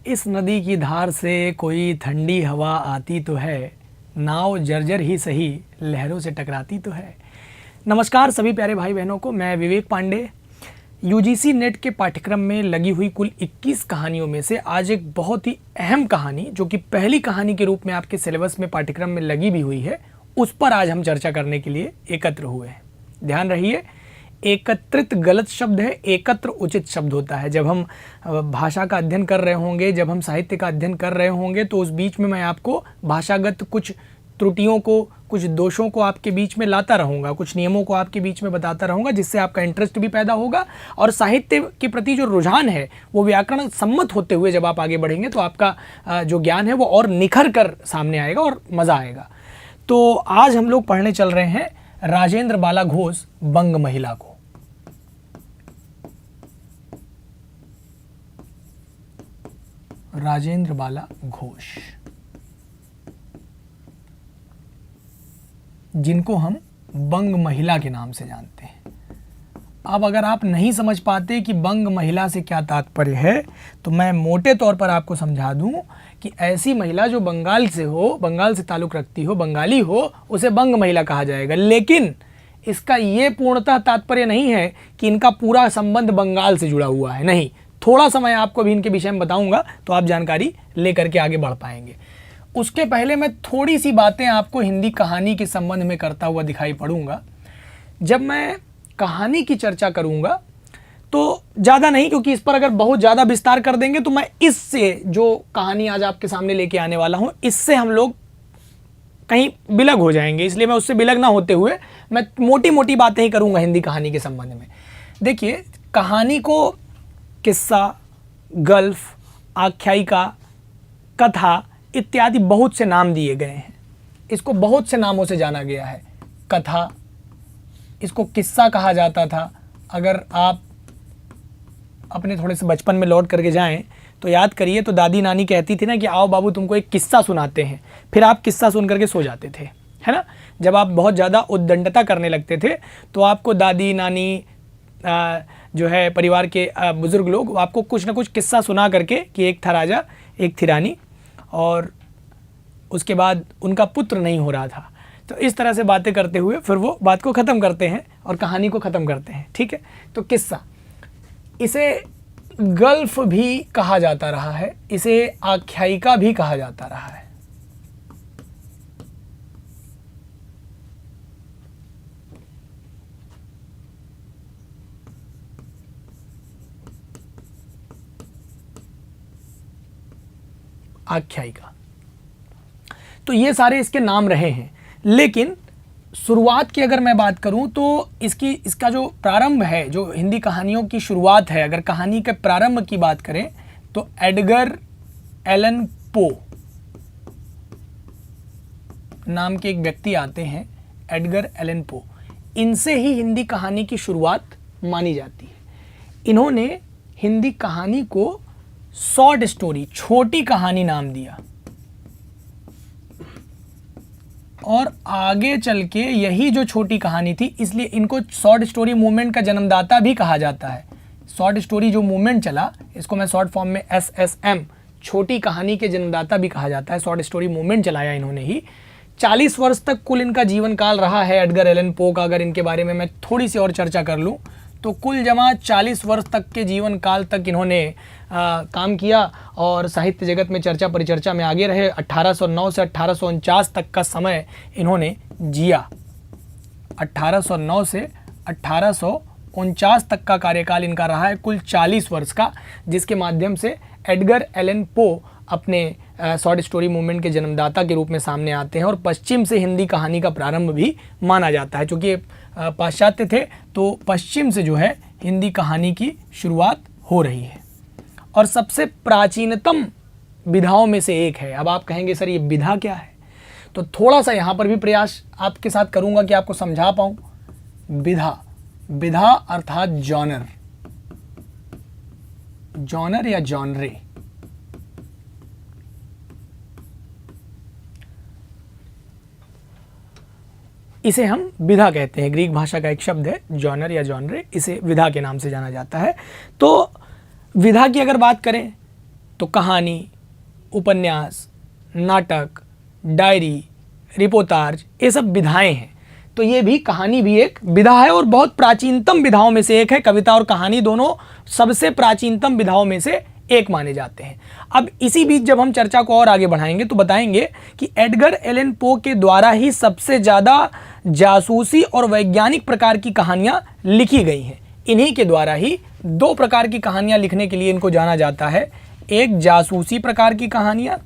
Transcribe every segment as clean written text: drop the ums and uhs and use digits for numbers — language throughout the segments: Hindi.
इस नदी की धार से कोई ठंडी हवा आती तो है, नाव जर्जर ही सही लहरों से टकराती तो है। नमस्कार सभी प्यारे भाई बहनों को, मैं विवेक पांडे। यूजीसी नेट के पाठ्यक्रम में लगी हुई कुल 21 कहानियों में से आज एक बहुत ही अहम कहानी, जो कि पहली कहानी के रूप में आपके सिलेबस में पाठ्यक्रम में लगी भी हुई है, उस पर आज हम चर्चा करने के लिए एकत्र हुए हैं। ध्यान रहिए, एकत्रित गलत शब्द है, एकत्र उचित शब्द होता है। जब हम भाषा का अध्ययन कर रहे होंगे, जब हम साहित्य का अध्ययन कर रहे होंगे, तो उस बीच में मैं आपको भाषागत कुछ त्रुटियों को, कुछ दोषों को आपके बीच में लाता रहूँगा, कुछ नियमों को आपके बीच में बताता रहूँगा, जिससे आपका इंटरेस्ट भी पैदा होगा और साहित्य के प्रति जो रुझान है वो व्याकरण सम्मत होते हुए जब आप आगे बढ़ेंगे तो आपका जो ज्ञान है वो और निखर कर सामने आएगा और मज़ा आएगा। तो आज हम लोग पढ़ने चल रहे हैं राजेंद्र बाला घोष बंग महिला को। राजेंद्र बाला घोष, जिनको हम बंग महिला के नाम से जानते हैं। अब अगर आप नहीं समझ पाते कि बंग महिला से क्या तात्पर्य है, तो मैं मोटे तौर पर आपको समझा दूं कि ऐसी महिला जो बंगाल से हो, बंगाल से ताल्लुक़ रखती हो, बंगाली हो, उसे बंग महिला कहा जाएगा। लेकिन इसका ये पूर्णतः तात्पर्य नहीं है कि इनका पूरा संबंध बंगाल से जुड़ा हुआ है। नहीं, थोड़ा समय आपको भी इनके विषय में बताऊंगा तो आप जानकारी लेकर के आगे बढ़ पाएंगे। उसके पहले मैं थोड़ी सी बातें आपको हिंदी कहानी के संबंध में करता हुआ दिखाई पड़ूंगा। जब मैं कहानी की चर्चा करूंगा तो ज़्यादा नहीं, क्योंकि इस पर अगर बहुत ज़्यादा विस्तार कर देंगे तो मैं इससे जो कहानी आज आपके सामने लेके आने वाला हूं, इससे हम लोग कहीं बिलग हो जाएंगे। इसलिए मैं उससे बिलग ना होते हुए मैं मोटी मोटी बातें ही करूंगा हिंदी कहानी के संबंध में। देखिए, कहानी को किस्सा, गल्फ, आख्यायिका, कथा इत्यादि बहुत से नाम दिए गए हैं। इसको बहुत से नामों से जाना गया है। कथा, इसको किस्सा कहा जाता था। अगर आप अपने थोड़े से बचपन में लौट करके जाएं तो याद करिए, तो दादी नानी कहती थी ना कि आओ बाबू तुमको एक किस्सा सुनाते हैं, फिर आप किस्सा सुन करके सो जाते थे, है ना। जब आप बहुत ज़्यादा उद्दंडता करने लगते थे तो आपको दादी नानी जो है परिवार के बुज़ुर्ग लोग आपको कुछ ना कुछ किस्सा सुना करके कि एक था राजा, एक थी रानी, और उसके बाद उनका पुत्र नहीं हो रहा था। तो इस तरह से बातें करते हुए फिर वो बात को ख़त्म करते हैं और कहानी को ख़त्म करते हैं। ठीक है, तो किस्सा, इसे गल्फ भी कहा जाता रहा है, इसे आख्यायिका भी कहा जाता रहा है। आख्यायिका, तो ये सारे इसके नाम रहे हैं। लेकिन शुरुआत की अगर मैं बात करूं तो इसका जो प्रारंभ है, जो हिंदी कहानियों की शुरुआत है, अगर कहानी के प्रारंभ की बात करें तो एडगर एलन पो नाम के एक व्यक्ति आते हैं, एडगर एलन पो। इनसे ही हिंदी कहानी की शुरुआत मानी जाती है। इन्होंने हिंदी कहानी को शॉर्ट स्टोरी, छोटी कहानी नाम दिया और आगे चल के यही जो छोटी कहानी थी, इसलिए इनको शॉर्ट स्टोरी मूवमेंट का जन्मदाता भी कहा जाता है। शॉर्ट स्टोरी जो मूवमेंट चला, इसको मैं शॉर्ट फॉर्म में SSM, छोटी कहानी के जन्मदाता भी कहा जाता है। शॉर्ट स्टोरी मूवमेंट चलाया इन्होंने ही। 40 वर्ष तक कुल इनका जीवन काल रहा है एडगर एलन पो का। अगर इनके बारे में मैं थोड़ी सी और चर्चा कर लूँ तो कुल जमा 40 वर्ष तक के जीवन काल तक इन्होंने काम किया और साहित्य जगत में चर्चा परिचर्चा में आगे रहे। 1809 से 1849 तक का समय इन्होंने जिया। 1809 से 1849 तक का कार्यकाल इनका रहा है, कुल 40 वर्ष का, जिसके माध्यम से एडगर एलन पो अपने शॉर्ट स्टोरी मूवमेंट के जन्मदाता के रूप में सामने आते हैं और पश्चिम से हिंदी कहानी का प्रारंभ भी माना जाता है। चूँकि पाश्चात्य थे तो पश्चिम से जो है हिंदी कहानी की शुरुआत हो रही है और सबसे प्राचीनतम विधाओं में से एक है। अब आप कहेंगे सर ये विधा क्या है, तो थोड़ा सा यहाँ पर भी प्रयास आपके साथ करूँगा कि आपको समझा पाऊँ। विधा, विधा अर्थात जॉनर, जॉनर या जॉनरे। इसे हम विधा कहते हैं। ग्रीक भाषा का एक शब्द है जॉनर या जॉनरे, इसे विधा के नाम से जाना जाता है। तो विधा की अगर बात करें तो कहानी, उपन्यास, नाटक, डायरी, रिपोर्टाज, ये सब विधाएं हैं। तो ये भी कहानी भी एक विधा है और बहुत प्राचीनतम विधाओं में से एक है। कविता और कहानी दोनों सबसे प्राचीनतम विधाओं में से एक माने जाते हैं। अब इसी बीच जब हम चर्चा को और आगे बढ़ाएंगे तो बताएंगे कि एडगर एलन पो के द्वारा ही सबसे ज़्यादा जासूसी और वैज्ञानिक प्रकार की कहानियाँ लिखी गई हैं। इन्हीं के द्वारा ही दो प्रकार की कहानियाँ लिखने के लिए इनको जाना जाता है, एक जासूसी प्रकार की कहानियाँ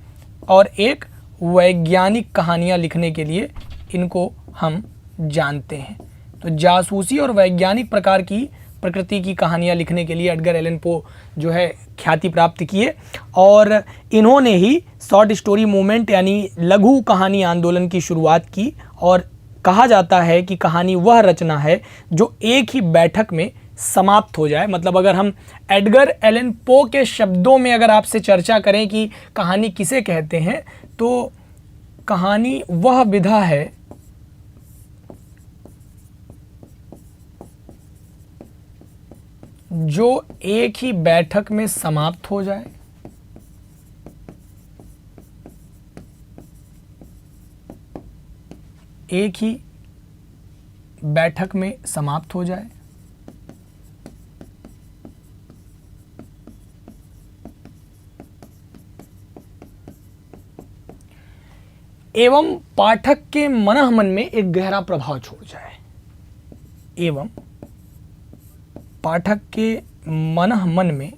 और एक वैज्ञानिक कहानियाँ लिखने के लिए इनको हम जानते हैं। तो जासूसी और वैज्ञानिक प्रकार की प्रकृति की कहानियाँ लिखने के लिए एडगर एलन पो जो है ख्याति प्राप्त किए और इन्होंने ही शॉर्ट स्टोरी मूवमेंट यानी लघु कहानी आंदोलन की शुरुआत की। और कहा जाता है कि कहानी वह रचना है जो एक ही बैठक में समाप्त हो जाए। मतलब अगर हम एडगर एलन पो के शब्दों में अगर आपसे चर्चा करें कि कहानी किसे कहते हैं, तो कहानी वह विधा है जो एक ही बैठक में समाप्त हो जाए, एक ही बैठक में समाप्त हो जाए, एवं पाठक के मनः मन में एक गहरा प्रभाव छोड़ जाए, एवं पाठक के मनः मन में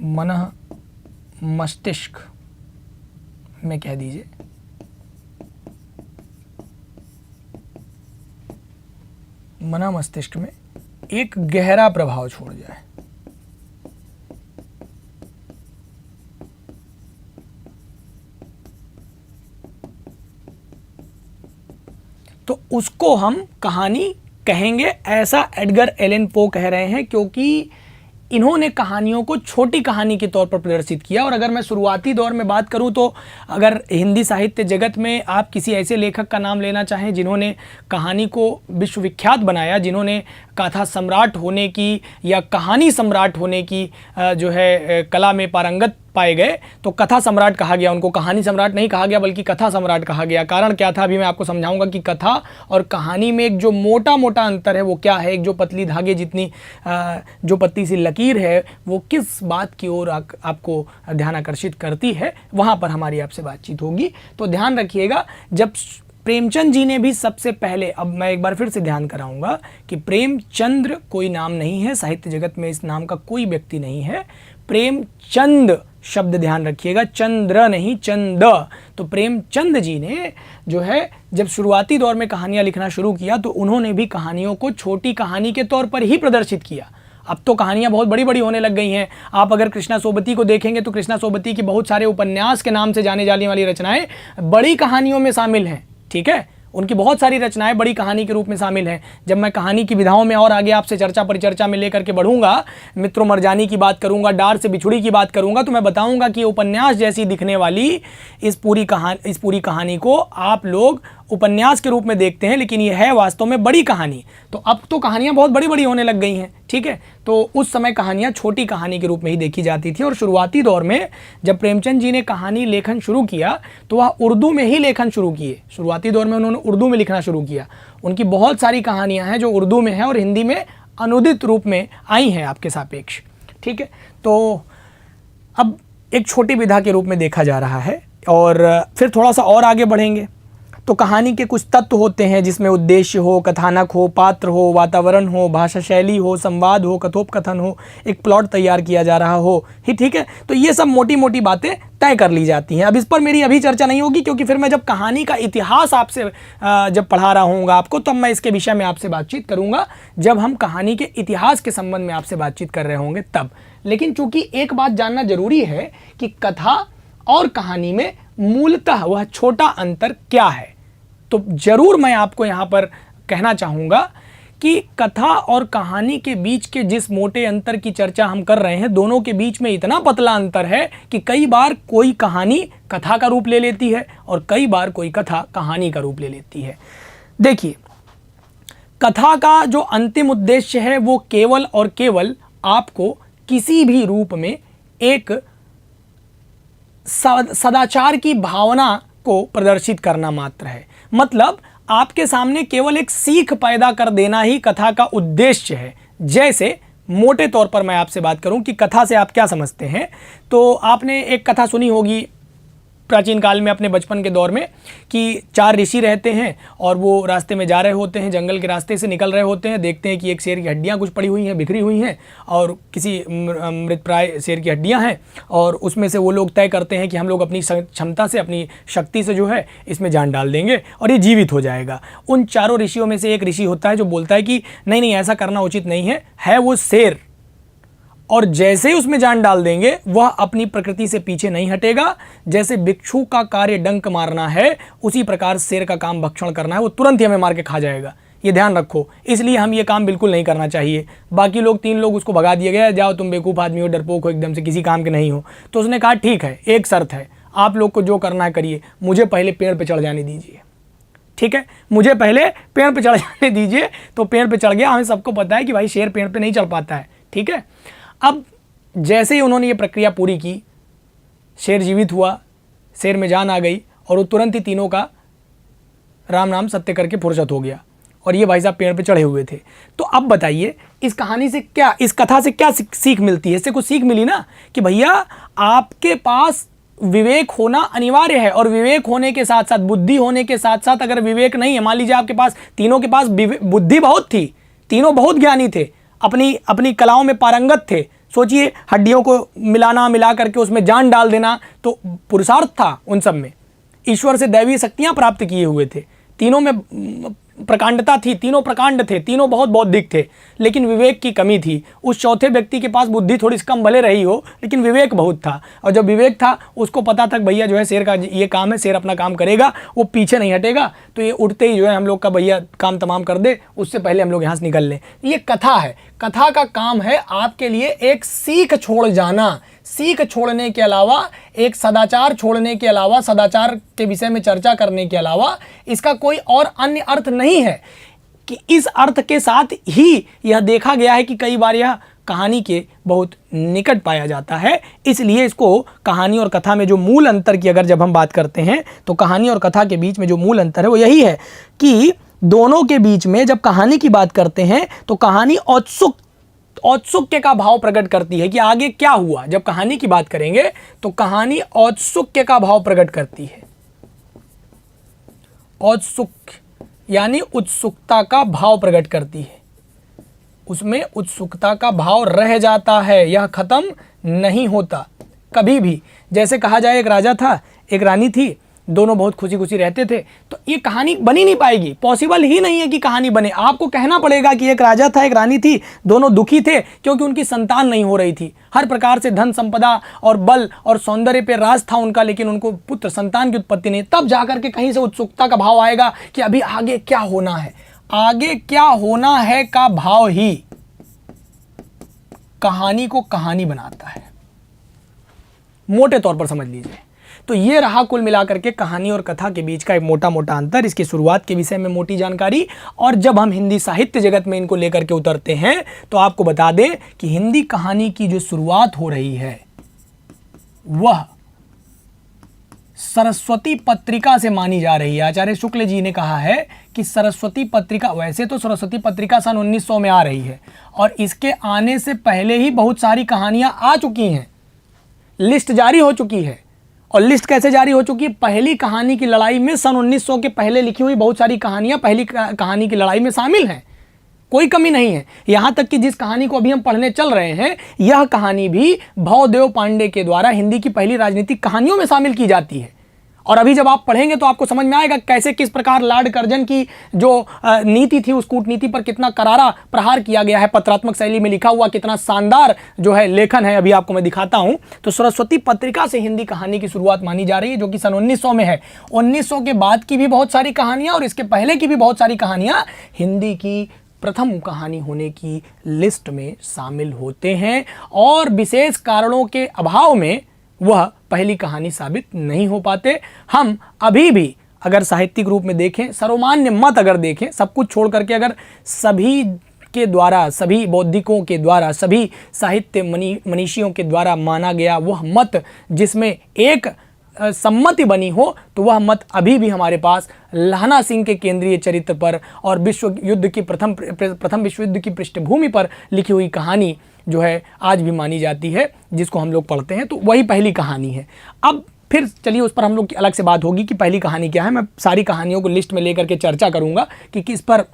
मनः मस्तिष्क में कह दीजिए मनः मस्तिष्क में एक गहरा प्रभाव छोड़ जाए। तो उसको हम कहानी कहेंगे, ऐसा एडगर एलन पो कह रहे हैं, क्योंकि इन्होंने कहानियों को छोटी कहानी के तौर पर प्रदर्शित किया। और अगर मैं शुरुआती दौर में बात करूं तो अगर हिंदी साहित्य जगत में आप किसी ऐसे लेखक का नाम लेना चाहें जिन्होंने कहानी को विश्वविख्यात बनाया, जिन्होंने कथा सम्राट होने की या कहानी सम्राट होने की जो है कला में पारंगत पाए गए, तो कथा सम्राट कहा गया उनको। कहानी सम्राट नहीं कहा गया बल्कि कथा सम्राट कहा गया। कारण क्या था, अभी मैं आपको समझाऊंगा कि कथा और कहानी में एक जो मोटा मोटा अंतर है वो क्या है। एक जो पतली धागे जितनी जो पतली सी लकीर है वो किस बात की ओर आपको ध्यान आकर्षित करती है, वहाँ पर हमारी आपसे बातचीत होगी। तो ध्यान रखिएगा, जब प्रेमचंद जी ने भी सबसे पहले, अब मैं एक बार फिर से ध्यान कराऊंगा कि प्रेमचंद्र कोई नाम नहीं है, साहित्य जगत में इस नाम का कोई व्यक्ति नहीं है। प्रेमचंद शब्द ध्यान रखिएगा, चंद्र नहीं, चंद। तो प्रेमचंद जी ने जो है जब शुरुआती दौर में कहानियाँ लिखना शुरू किया तो उन्होंने भी कहानियों को छोटी कहानी के तौर पर ही प्रदर्शित किया। अब तो कहानियाँ बहुत बड़ी बड़ी होने लग गई हैं। आप अगर कृष्णा सोबती को देखेंगे तो कृष्णा सोबती की बहुत सारे उपन्यास के नाम से जाने जाने वाली रचनाएं बड़ी कहानियों में शामिल हैं। ठीक है, उनकी बहुत सारी रचनाएं बड़ी कहानी के रूप में शामिल हैं। जब मैं कहानी की विधाओं में और आगे आपसे चर्चा परिचर्चा में लेकर के बढ़ूंगा, मित्रों मरजानी की बात करूंगा, डार से बिछुड़ी की बात करूंगा, तो मैं बताऊंगा कि उपन्यास जैसी दिखने वाली इस पूरी कहानी को आप लोग उपन्यास के रूप में देखते हैं, लेकिन यह है वास्तव में बड़ी कहानी। तो अब तो कहानियाँ बहुत बड़ी बड़ी होने लग गई हैं। ठीक है, तो उस समय कहानियाँ छोटी कहानी के रूप में ही देखी जाती थी। और शुरुआती दौर में जब प्रेमचंद जी ने कहानी लेखन शुरू किया तो वह उर्दू में ही लेखन शुरू किए। शुरुआती दौर में उन्होंने उर्दू में लिखना शुरू किया। उनकी बहुत सारी कहानियाँ हैं जो उर्दू में हैं और हिंदी में अनुदित रूप में आई हैं आपके सापेक्ष। ठीक है, तो अब एक छोटी विधा के रूप में देखा जा रहा है और फिर थोड़ा सा और आगे बढ़ेंगे। तो कहानी के कुछ तत्व होते हैं जिसमें उद्देश्य हो, कथानक हो, पात्र हो, वातावरण हो, भाषा शैली हो, संवाद हो, कथोपकथन हो, एक प्लॉट तैयार किया जा रहा हो ही। ठीक है, तो ये सब मोटी मोटी बातें तय कर ली जाती हैं। अब इस पर मेरी अभी चर्चा नहीं होगी, क्योंकि फिर मैं जब कहानी का इतिहास आपसे जब पढ़ा रहा हूँगा आपको, तब मैं इसके विषय में आपसे बातचीत करूँगा, जब हम कहानी के इतिहास के संबंध में आपसे बातचीत कर रहे होंगे तब। लेकिन चूंकि एक बात जानना जरूरी है कि कथा और कहानी में मूलतः वह छोटा अंतर क्या है, तो जरूर मैं आपको यहाँ पर कहना चाहूँगा कि कथा और कहानी के बीच के जिस मोटे अंतर की चर्चा हम कर रहे हैं, दोनों के बीच में इतना पतला अंतर है कि कई बार कोई कहानी कथा का रूप ले लेती है और कई बार कोई कथा कहानी का रूप ले लेती है। देखिए, कथा का जो अंतिम उद्देश्य है वो केवल और केवल आपको किसी भी रूप में एक सदाचार की भावना को प्रदर्शित करना मात्र है। मतलब आपके सामने केवल एक सीख पैदा कर देना ही कथा का उद्देश्य है। जैसे मोटे तौर पर मैं आपसे बात करूं कि कथा से आप क्या समझते हैं, तो आपने एक कथा सुनी होगी प्राचीन काल में अपने बचपन के दौर में कि 4 ऋषि रहते हैं और वो रास्ते में जा रहे होते हैं, जंगल के रास्ते से निकल रहे होते हैं, देखते हैं कि एक शेर की हड्डियां कुछ पड़ी हुई हैं, बिखरी हुई हैं और किसी मृतप्राय शेर की हड्डियां हैं, और उसमें से वो लोग तय करते हैं कि हम लोग अपनी क्षमता से, अपनी शक्ति से जो है इसमें जान डाल देंगे और ये जीवित हो जाएगा। उन 4 ऋषियों में से एक ऋषि होता है जो बोलता है कि नहीं नहीं, ऐसा करना उचित नहीं है वो शेर, और जैसे ही उसमें जान डाल देंगे वह अपनी प्रकृति से पीछे नहीं हटेगा। जैसे भिक्षु का कार्य डंक मारना है, उसी प्रकार शेर का काम भक्षण करना है, वो तुरंत ही हमें मार के खा जाएगा, ये ध्यान रखो। इसलिए हम ये काम बिल्कुल नहीं करना चाहिए। बाकी लोग 3 लोग उसको भगा दिए गए, जाओ तुम बेवकूफ़ आदमी हो, डरपोक हो, एकदम से किसी काम के नहीं हो। तो उसने कहा ठीक है, एक शर्त है, आप लोग को जो करना है करिए, मुझे पहले पेड़ पर चढ़ जाने दीजिए। ठीक है, मुझे पहले पेड़ पर चढ़ जाने दीजिए। तो पेड़ पर चढ़ गया। हमें सबको पता है कि भाई शेर पेड़ पर नहीं चढ़ पाता है। ठीक है, अब जैसे ही उन्होंने ये प्रक्रिया पूरी की, शेर जीवित हुआ, शेर में जान आ गई और वो तुरंत ही तीनों का राम नाम सत्य करके फुर्सत हो गया और ये भाई साहब पेड़ पे चढ़े हुए थे। तो अब बताइए इस कहानी से क्या, इस कथा से क्या सीख मिलती है? इससे कुछ सीख मिली ना कि भैया आपके पास विवेक होना अनिवार्य है, और विवेक होने के साथ साथ, बुद्धि होने के साथ साथ अगर विवेक नहीं है, मान लीजिए आपके पास, तीनों के पास बुद्धि बहुत थी, तीनों बहुत ज्ञानी थे, अपनी कलाओं में पारंगत थे। सोचिए, हड्डियों को मिला करके उसमें जान डाल देना तो पुरुषार्थ था उन सब में, ईश्वर से दैवीय शक्तियां प्राप्त किए हुए थे, तीनों में प्रकांडता थी, तीनों प्रकांड थे, तीनों बहुत बौद्धिक थे, लेकिन विवेक की कमी थी। उस चौथे व्यक्ति के पास बुद्धि थोड़ी सी कम भले रही हो, लेकिन विवेक बहुत था, और जब विवेक था उसको पता था भैया जो है शेर का ये काम है, शेर अपना काम करेगा, वो पीछे नहीं हटेगा, तो ये उठते ही जो है हम लोग का भैया काम तमाम कर दे, उससे पहले हम लोग यहाँ से निकल लें। ये कथा है, कथा का काम है आपके लिए एक सीख छोड़ जाना। सीख छोड़ने के अलावा, एक सदाचार छोड़ने के अलावा, सदाचार के विषय में चर्चा करने के अलावा इसका कोई और अन्य अर्थ नहीं है। कि इस अर्थ के साथ ही यह देखा गया है कि कई बार यह कहानी के बहुत निकट पाया जाता है। इसलिए इसको कहानी और कथा में जो मूल अंतर की अगर जब हम बात करते हैं, तो कहानी और कथा के बीच में जो मूल अंतर है वो यही है कि दोनों के बीच में जब कहानी की बात करते हैं तो कहानी औत्सुक्य का भाव प्रकट करती है कि आगे क्या हुआ। जब कहानी की बात करेंगे तो कहानी औत्सुक्य का भाव प्रकट करती है। औत्सुक्य यानी उत्सुकता का भाव प्रकट करती है, उसमें उत्सुकता का भाव रह जाता है, यह खत्म नहीं होता कभी भी। जैसे कहा जाए एक राजा था, एक रानी थी, दोनों बहुत खुशी खुशी रहते थे, तो ये कहानी बनी नहीं पाएगी, पॉसिबल ही नहीं है कि कहानी बने। आपको कहना पड़ेगा कि एक राजा था, एक रानी थी, दोनों दुखी थे क्योंकि उनकी संतान नहीं हो रही थी। हर प्रकार से धन संपदा और बल और सौंदर्य पे राज था उनका, लेकिन उनको पुत्र संतान की उत्पत्ति नहीं। तब जाकर के कहीं से उत्सुकता का भाव आएगा कि अभी आगे क्या होना है, आगे क्या होना है का भाव ही कहानी को कहानी बनाता है। मोटे तौर पर समझ लीजिए। तो ये रहा कुल मिलाकर के कहानी और कथा के बीच का एक मोटा मोटा अंतर, इसकी शुरुआत के विषय में मोटी जानकारी। और जब हम हिंदी साहित्य जगत में इनको लेकर के उतरते हैं तो आपको बता दें कि हिंदी कहानी की जो शुरुआत हो रही है वह सरस्वती पत्रिका से मानी जा रही है। आचार्य शुक्ल जी ने कहा है कि सरस्वती पत्रिका, वैसे तो सरस्वती पत्रिका सन 1900 में आ रही है और इसके आने से पहले ही बहुत सारी कहानियां आ चुकी हैं, लिस्ट जारी हो चुकी है। और लिस्ट कैसे जारी हो चुकी है? पहली कहानी की लड़ाई में सन 1900 के पहले लिखी हुई बहुत सारी कहानियां पहली कहानी की लड़ाई में शामिल हैं, कोई कमी नहीं है। यहां तक कि जिस कहानी को अभी हम पढ़ने चल रहे हैं, यह कहानी भी भवदेव पांडे के द्वारा हिंदी की पहली राजनीतिक कहानियों में शामिल की जाती है। और अभी जब आप पढ़ेंगे तो आपको समझ में आएगा कैसे, किस प्रकार लॉर्ड कर्जन की जो नीति थी, उस कूटनीति पर कितना करारा प्रहार किया गया है, पत्रात्मक शैली में लिखा हुआ कितना शानदार जो है लेखन है, अभी आपको मैं दिखाता हूं। तो सरस्वती पत्रिका से हिंदी कहानी की शुरुआत मानी जा रही है, जो कि सन 1900 में है। 1900 के बाद की भी बहुत सारी कहानियां और इसके पहले की भी बहुत सारी कहानियां हिंदी की प्रथम कहानी होने की लिस्ट में शामिल होते हैं, और विशेष कारणों के अभाव में वह पहली कहानी साबित नहीं हो पाते। हम अभी भी अगर साहित्यिक रूप में देखें, सर्वमान्य मत अगर देखें, सब कुछ छोड़ करके अगर सभी के द्वारा, सभी बौद्धिकों के द्वारा, सभी साहित्य मनीषियों के द्वारा माना गया वह मत जिसमें एक सम्मति बनी हो, तो वह मत अभी भी हमारे पास लहना सिंह के केंद्रीय चरित्र पर और विश्व युद्ध की प्रथम विश्व युद्ध की पृष्ठभूमि पर लिखी हुई कहानी जो है आज भी मानी जाती है, जिसको हम लोग पढ़ते हैं, तो वही पहली कहानी है। अब फिर चलिए उस पर हम लोग की अलग से बात होगी कि पहली कहानी क्या है। मैं सारी कहानियों को लिस्ट में लेकर के चर्चा करूंगा कि किस पर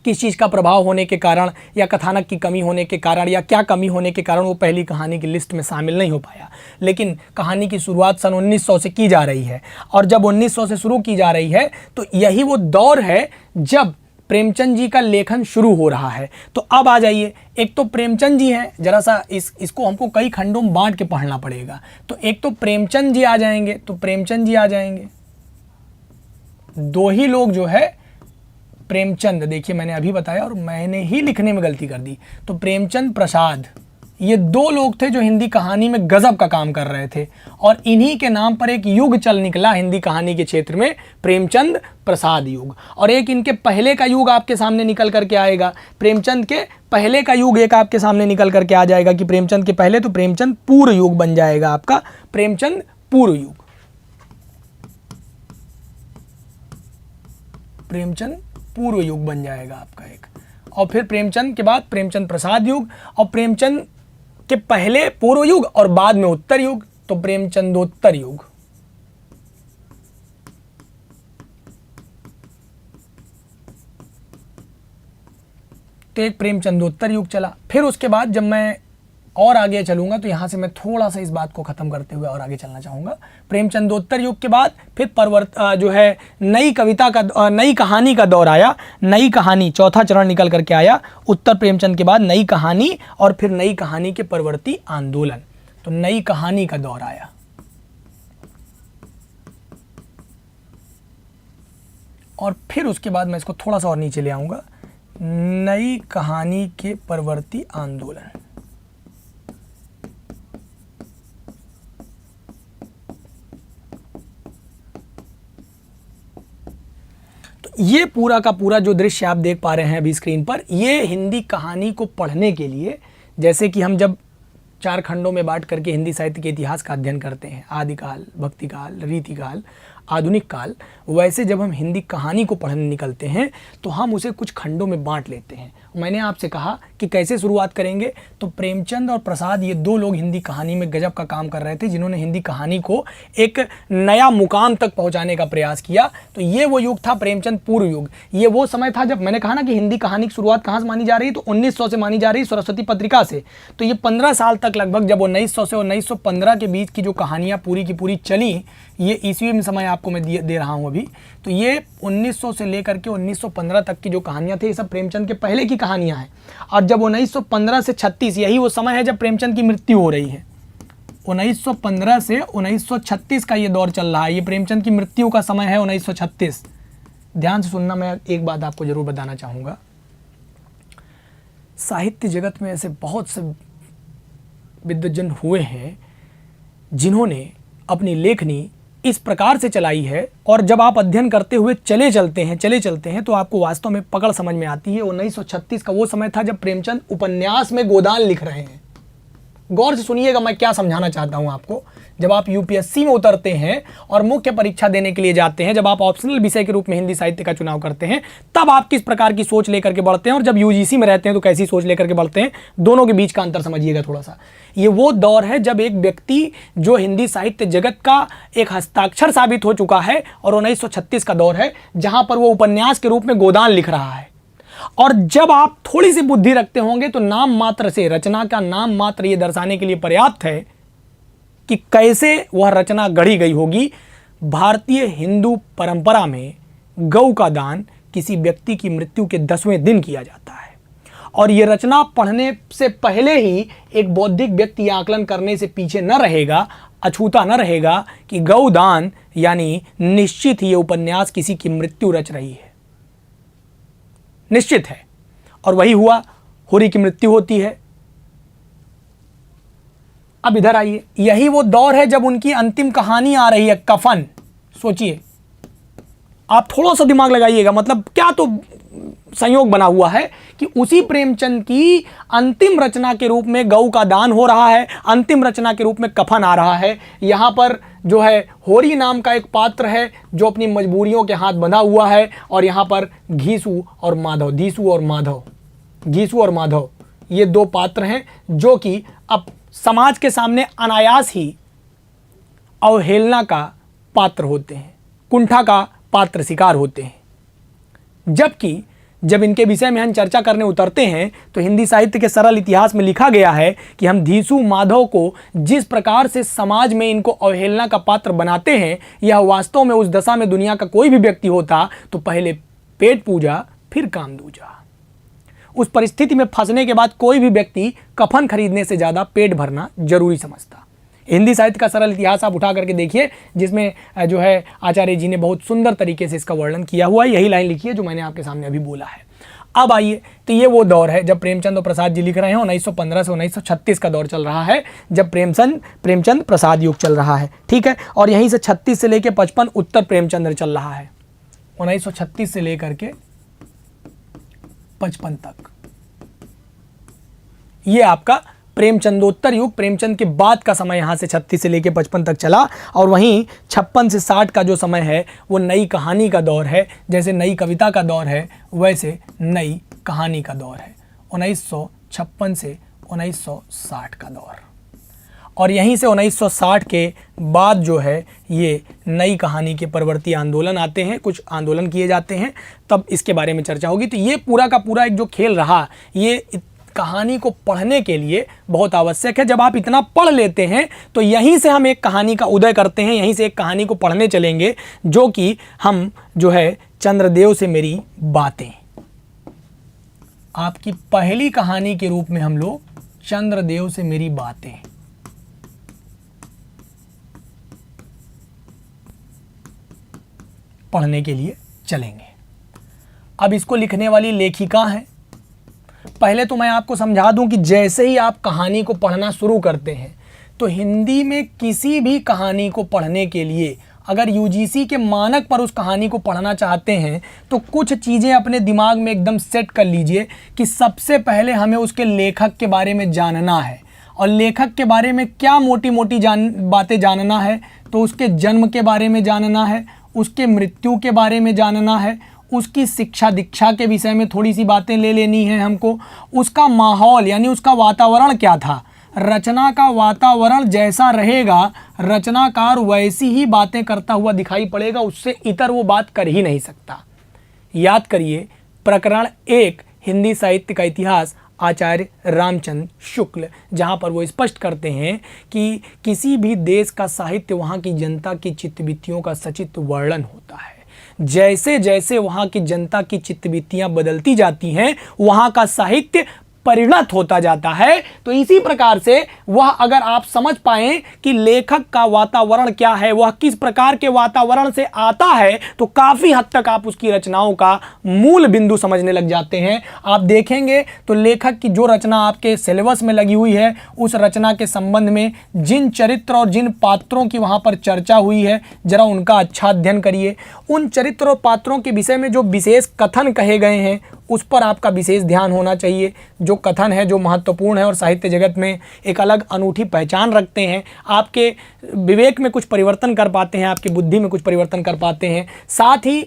किस चीज़ का प्रभाव होने के कारण या कथानक की कमी होने के कारण या क्या कमी होने के कारण वो पहली कहानी की लिस्ट में शामिल नहीं हो पाया। लेकिन कहानी की शुरुआत सन 1900 से की जा रही है, और जब 1900 से शुरू की जा रही है तो यही वो दौर है जब प्रेमचंद जी का लेखन शुरू हो रहा है। तो अब आ जाइए, एक तो प्रेमचंद जी हैं, जरा सा इसको हमको कई खंडों में बांट के पढ़ना पड़ेगा। तो एक तो प्रेमचंद जी आ जाएंगे, तो प्रेमचंद जी आ जाएंगे, दो ही लोग जो है प्रेमचंद, देखिए मैंने अभी बताया और मैंने ही लिखने में गलती कर दी, तो प्रेमचंद प्रसाद, ये दो लोग थे जो हिंदी कहानी में गजब का काम कर रहे थे, और इन्हीं के नाम पर एक युग चल निकला हिंदी कहानी के क्षेत्र में, प्रेमचंद प्रसाद युग। और एक इनके पहले का युग आपके सामने निकल करके आएगा, प्रेमचंद के पहले का युग एक आपके सामने निकल करके आ जाएगा कि प्रेमचंद के पहले, तो प्रेमचंद पूर्व युग बन जाएगा आपका, प्रेमचंद पूर्व युग, प्रेमचंद पूर्व युग बन जाएगा आपका एक। और फिर प्रेमचंद के बाद प्रेमचंद प्रसाद युग, और प्रेमचंद के पहले पूर्व युग और बाद में उत्तर युग, तो प्रेमचंदोत्तर युग। तो एक प्रेमचंदोत्तर युग चला। फिर उसके बाद जब मैं और आगे चलूंगा तो यहां से मैं थोड़ा सा इस बात को खत्म करते हुए और आगे चलना चाहूंगा। प्रेमचंदोत्तर युग के बाद फिर जो है नई कविता का, नई कहानी का दौर आया। नई कहानी चौथा चरण निकल करके आया। उत्तर प्रेमचंद के बाद नई कहानी, और फिर नई कहानी के परवर्ती आंदोलन, तो नई कहानी का दौर आया। और फिर उसके बाद मैं इसको थोड़ा सा और नीचे ले आऊंगा, नई कहानी के परवर्ती आंदोलन। ये पूरा का पूरा जो दृश्य आप देख पा रहे हैं अभी स्क्रीन पर, ये हिंदी कहानी को पढ़ने के लिए, जैसे कि हम जब 4 खंडों में बांट करके हिंदी साहित्य के इतिहास का अध्ययन करते हैं, आदिकाल, भक्तिकाल, रीतिकाल, आधुनिक काल, वैसे जब हम हिंदी कहानी को पढ़ने निकलते हैं तो हम उसे कुछ खंडों में बांट लेते हैं। मैंने आपसे कहा कि कैसे शुरुआत करेंगे, तो प्रेमचंद और प्रसाद ये दो लोग हिंदी कहानी में गजब का काम कर रहे थे, जिन्होंने हिंदी कहानी को एक नया मुकाम तक पहुंचाने का प्रयास किया। तो ये वो युग था प्रेमचंद पूर्व युग। ये वो समय था जब मैंने कहा ना कि हिंदी कहानी की शुरुआत कहाँ से मानी जा रही है, तो 1900 से मानी जा रही, सरस्वती पत्रिका से। तो ये 15 साल तक लगभग, जब 1900 से 1915 के बीच की जो कहानियाँ पूरी की पूरी चली, ये ईस्वी में समय आपको मैं दे रहा हूँ अभी, तो ये 1900 से लेकर के 1915 तक की जो कहानियाँ थी, ये सब प्रेमचंद के पहले की कहानियाँ हैं। और जब 1915 से 36, यही वो समय है जब प्रेमचंद की मृत्यु हो रही है। 1915 से 1936 का ये दौर चल रहा है, ये प्रेमचंद की मृत्यु का समय है 1936। ध्यान से सुनना, मैं एक बात आपको जरूर बताना चाहूँगा। साहित्य जगत में ऐसे बहुत से विद्वज्जन हुए हैं जिन्होंने अपनी लेखनी इस प्रकार से चलाई है, और जब आप अध्ययन करते हुए चले चलते हैं तो आपको वास्तव में पकड़ समझ में आती है। 1936 का वो समय था जब प्रेमचंद उपन्यास में गोदान लिख रहे हैं। गौर से सुनिएगा मैं क्या समझाना चाहता हूं आपको। जब आप यूपीएससी में उतरते हैं और मुख्य परीक्षा देने के लिए जाते हैं, जब आप ऑप्शनल विषय के रूप में हिंदी साहित्य का चुनाव करते हैं, तब आप किस प्रकार की सोच लेकर के बढ़ते हैं, और जब यूजीसी में रहते हैं तो कैसी सोच लेकर के बढ़ते हैं, दोनों के बीच का अंतर समझिएगा थोड़ा सा। ये वो दौर है जब एक व्यक्ति जो हिंदी साहित्य जगत का एक हस्ताक्षर साबित हो चुका है, और 1936 का दौर है जहां पर वो उपन्यास के रूप में गोदान लिख रहा है। और जब आप थोड़ी सी बुद्धि रखते होंगे तो नाम मात्र से, रचना का नाम मात्र ये दर्शाने के लिए पर्याप्त है कि कैसे वह रचना गढ़ी गई होगी। भारतीय हिंदू परंपरा में गौ का दान किसी व्यक्ति की मृत्यु के 10वें दिन किया जाता है, और यह रचना पढ़ने से पहले ही एक बौद्धिक व्यक्ति आकलन करने से पीछे न रहेगा, अछूता न रहेगा कि गौदान यानी निश्चित ही ये उपन्यास किसी की मृत्यु रच रही है, निश्चित है। और वही हुआ, हुरी की मृत्यु होती है। अब इधर आइए, यही वो दौर है जब उनकी अंतिम कहानी आ रही है, कफन। सोचिए, आप थोड़ा सा दिमाग लगाइएगा, मतलब क्या तो संयोग बना हुआ है कि उसी प्रेमचंद की अंतिम रचना के रूप में गऊ का दान हो रहा है, अंतिम रचना के रूप में कफन आ रहा है। यहाँ पर जो है होरी नाम का एक पात्र है जो अपनी मजबूरियों के हाथ बंधा हुआ है, और यहाँ पर घीसू और माधव, धीसू और माधव, घीसू और माधव, ये दो पात्र हैं जो कि अब समाज के सामने अनायास ही अवहेलना का पात्र होते हैं, कुंठा का पात्र शिकार होते हैं। जबकि जब इनके विषय में हम चर्चा करने उतरते हैं तो हिंदी साहित्य के सरल इतिहास में लिखा गया है कि हम धीसू माधव को जिस प्रकार से समाज में इनको अवहेलना का पात्र बनाते हैं, यह वास्तव में उस दशा में दुनिया का कोई भी व्यक्ति होता तो पहले पेट पूजा फिर काम दूजा। उस परिस्थिति में फंसने के बाद कोई भी व्यक्ति कफन खरीदने से ज़्यादा पेट भरना जरूरी समझता। हिंदी साहित्य का सरल इतिहास आप उठा करके देखिए, जिसमें जो है आचार्य जी ने बहुत सुंदर तरीके से इसका वर्णन किया हुआ है। यही लाइन लिखी है जो मैंने आपके सामने अभी बोला है। अब आइए, तो ये वो दौर है जब प्रेमचंद और प्रसाद जी लिख रहे हैं। 1915 से 1936 का दौर चल रहा है जब प्रेमचंद प्रसाद युग चल रहा है, ठीक है। और यहीं से 36 से लेकर 55 उत्तर प्रेमचंद्र चल रहा है, 1936 से लेकर के 55 तक ये आपका प्रेमचंदोत्तर युग, प्रेमचंद के बाद का समय यहाँ से 36 से लेकर 55 तक चला। और वहीं 56 से 60 का जो समय है वो नई कहानी का दौर है। जैसे नई कविता का दौर है वैसे नई कहानी का दौर है, 1956 से 1960 का दौर। और यहीं से 1960 के बाद जो है ये नई कहानी के परवर्ती आंदोलन आते हैं, कुछ आंदोलन किए जाते हैं, तब इसके बारे में चर्चा होगी। तो ये पूरा का पूरा एक जो खेल रहा, ये कहानी को पढ़ने के लिए बहुत आवश्यक है। जब आप इतना पढ़ लेते हैं तो यहीं से हम एक कहानी का उदय करते हैं, यहीं से एक कहानी को पढ़ने चलेंगे जो कि हम जो है चंद्रदेव से मेरी बातें, आपकी पहली कहानी के रूप में हम लोग चंद्रदेव से मेरी बातें पढ़ने के लिए चलेंगे। अब इसको लिखने वाली लेखिका हैं। पहले तो मैं आपको समझा दूं कि जैसे ही आप कहानी को पढ़ना शुरू करते हैं तो हिंदी में किसी भी कहानी को पढ़ने के लिए अगर यूजीसी के मानक पर उस कहानी को पढ़ना चाहते हैं तो कुछ चीज़ें अपने दिमाग में एकदम सेट कर लीजिए कि सबसे पहले हमें उसके लेखक के बारे में जानना है। और लेखक के बारे में क्या मोटी मोटी बातें जानना है, तो उसके जन्म के बारे में जानना है, उसके मृत्यु के बारे में जानना है, उसकी शिक्षा दीक्षा के विषय में थोड़ी सी बातें ले लेनी है हमको, उसका माहौल यानी उसका वातावरण क्या था, रचना का वातावरण जैसा रहेगा रचनाकार वैसी ही बातें करता हुआ दिखाई पड़ेगा, उससे इतर वो बात कर ही नहीं सकता। याद करिए प्रकरण 1 हिंदी साहित्य का इतिहास, आचार्य रामचंद्र शुक्ल, जहाँ पर वो स्पष्ट करते हैं कि किसी भी देश का साहित्य वहाँ की जनता की चित्तवृत्तियों का सचित्र वर्णन होता है। जैसे जैसे वहाँ की जनता की चित्तवृत्तियाँ बदलती जाती हैं वहाँ का साहित्य परिणत होता जाता है। तो इसी प्रकार से वह अगर आप समझ पाएं कि लेखक का वातावरण क्या है, वह किस प्रकार के वातावरण से आता है, तो काफ़ी हद तक आप उसकी रचनाओं का मूल बिंदु समझने लग जाते हैं। आप देखेंगे तो लेखक की जो रचना आपके सिलेबस में लगी हुई है उस रचना के संबंध में जिन चरित्र और जिन पात्रों की वहाँ पर चर्चा हुई है ज़रा उनका अच्छा अध्ययन करिए। उन चरित्र और पात्रों के विषय में जो विशेष कथन कहे गए हैं उस पर आपका विशेष ध्यान होना चाहिए। जो कथन है जो महत्वपूर्ण है और साहित्य जगत में एक अलग अनूठी पहचान रखते हैं, आपके विवेक में कुछ परिवर्तन कर पाते हैं, आपकी बुद्धि में कुछ परिवर्तन कर पाते हैं। साथ ही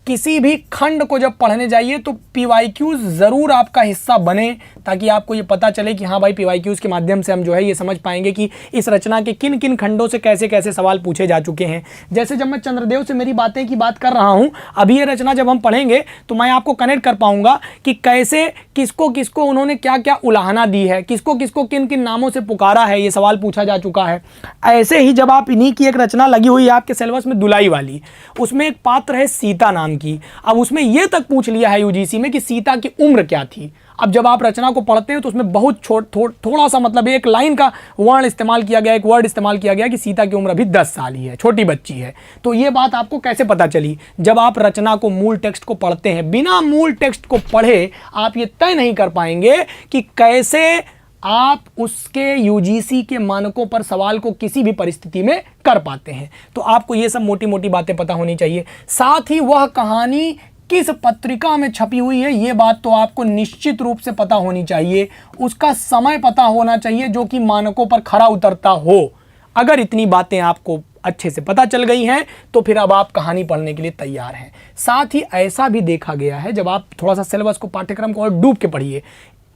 किसी भी खंड को जब पढ़ने जाइए तो PYQs ज़रूर आपका हिस्सा बने ताकि आपको ये पता चले कि हाँ भाई PYQs के माध्यम से हम जो है ये समझ पाएंगे कि इस रचना के किन किन खंडों से कैसे कैसे सवाल पूछे जा चुके हैं। जैसे जब मैं चंद्रदेव से मेरी बातें की बात कर रहा हूँ, अभी ये रचना जब हम पढ़ेंगे तो मैं आपको कनेक्ट कर पाऊँगा कि कैसे किसको किसको उन्होंने क्या क्या उलाहना दी है, किसको किसको किन किन नामों से पुकारा है, ये सवाल पूछा जा चुका है। ऐसे ही जब आप इन्हीं की एक रचना लगी हुई है आपके सिलेबस में दुलाई वाली, उसमें एक पात्र है सीता नाम की। अब उसमें यह तक पूछ लिया है यूजीसी में कि सीता की उम्र क्या थी। अब जब आप रचना को पढ़ते हैं तो उसमें बहुत थोड़ा सा मतलब एक लाइन का वर्ण इस्तेमाल किया गया, एक वर्ड इस्तेमाल किया गया कि सीता की उम्र अभी 10 साल ही है, छोटी बच्ची है। तो ये बात आपको कैसे पता चली? जब आप रचना को मूल टेक्स्ट को पढ़ते हैं। बिना मूल टेक्स्ट को पढ़े आप ये तय नहीं कर पाएंगे कि कैसे आप उसके यूजीसी के मानकों पर सवाल को किसी भी परिस्थिति में कर पाते हैं। तो आपको ये सब मोटी मोटी बातें पता होनी चाहिए। साथ ही वह कहानी किस पत्रिका में छपी हुई है ये बात तो आपको निश्चित रूप से पता होनी चाहिए। उसका समय पता होना चाहिए जो कि मानकों पर खरा उतरता हो। अगर इतनी बातें आपको अच्छे से पता चल गई हैं तो फिर अब आप कहानी पढ़ने के लिए तैयार हैं। साथ ही ऐसा भी देखा गया है, जब आप थोड़ा सा सिलेबस को, पाठ्यक्रम को और डूब के पढ़िए,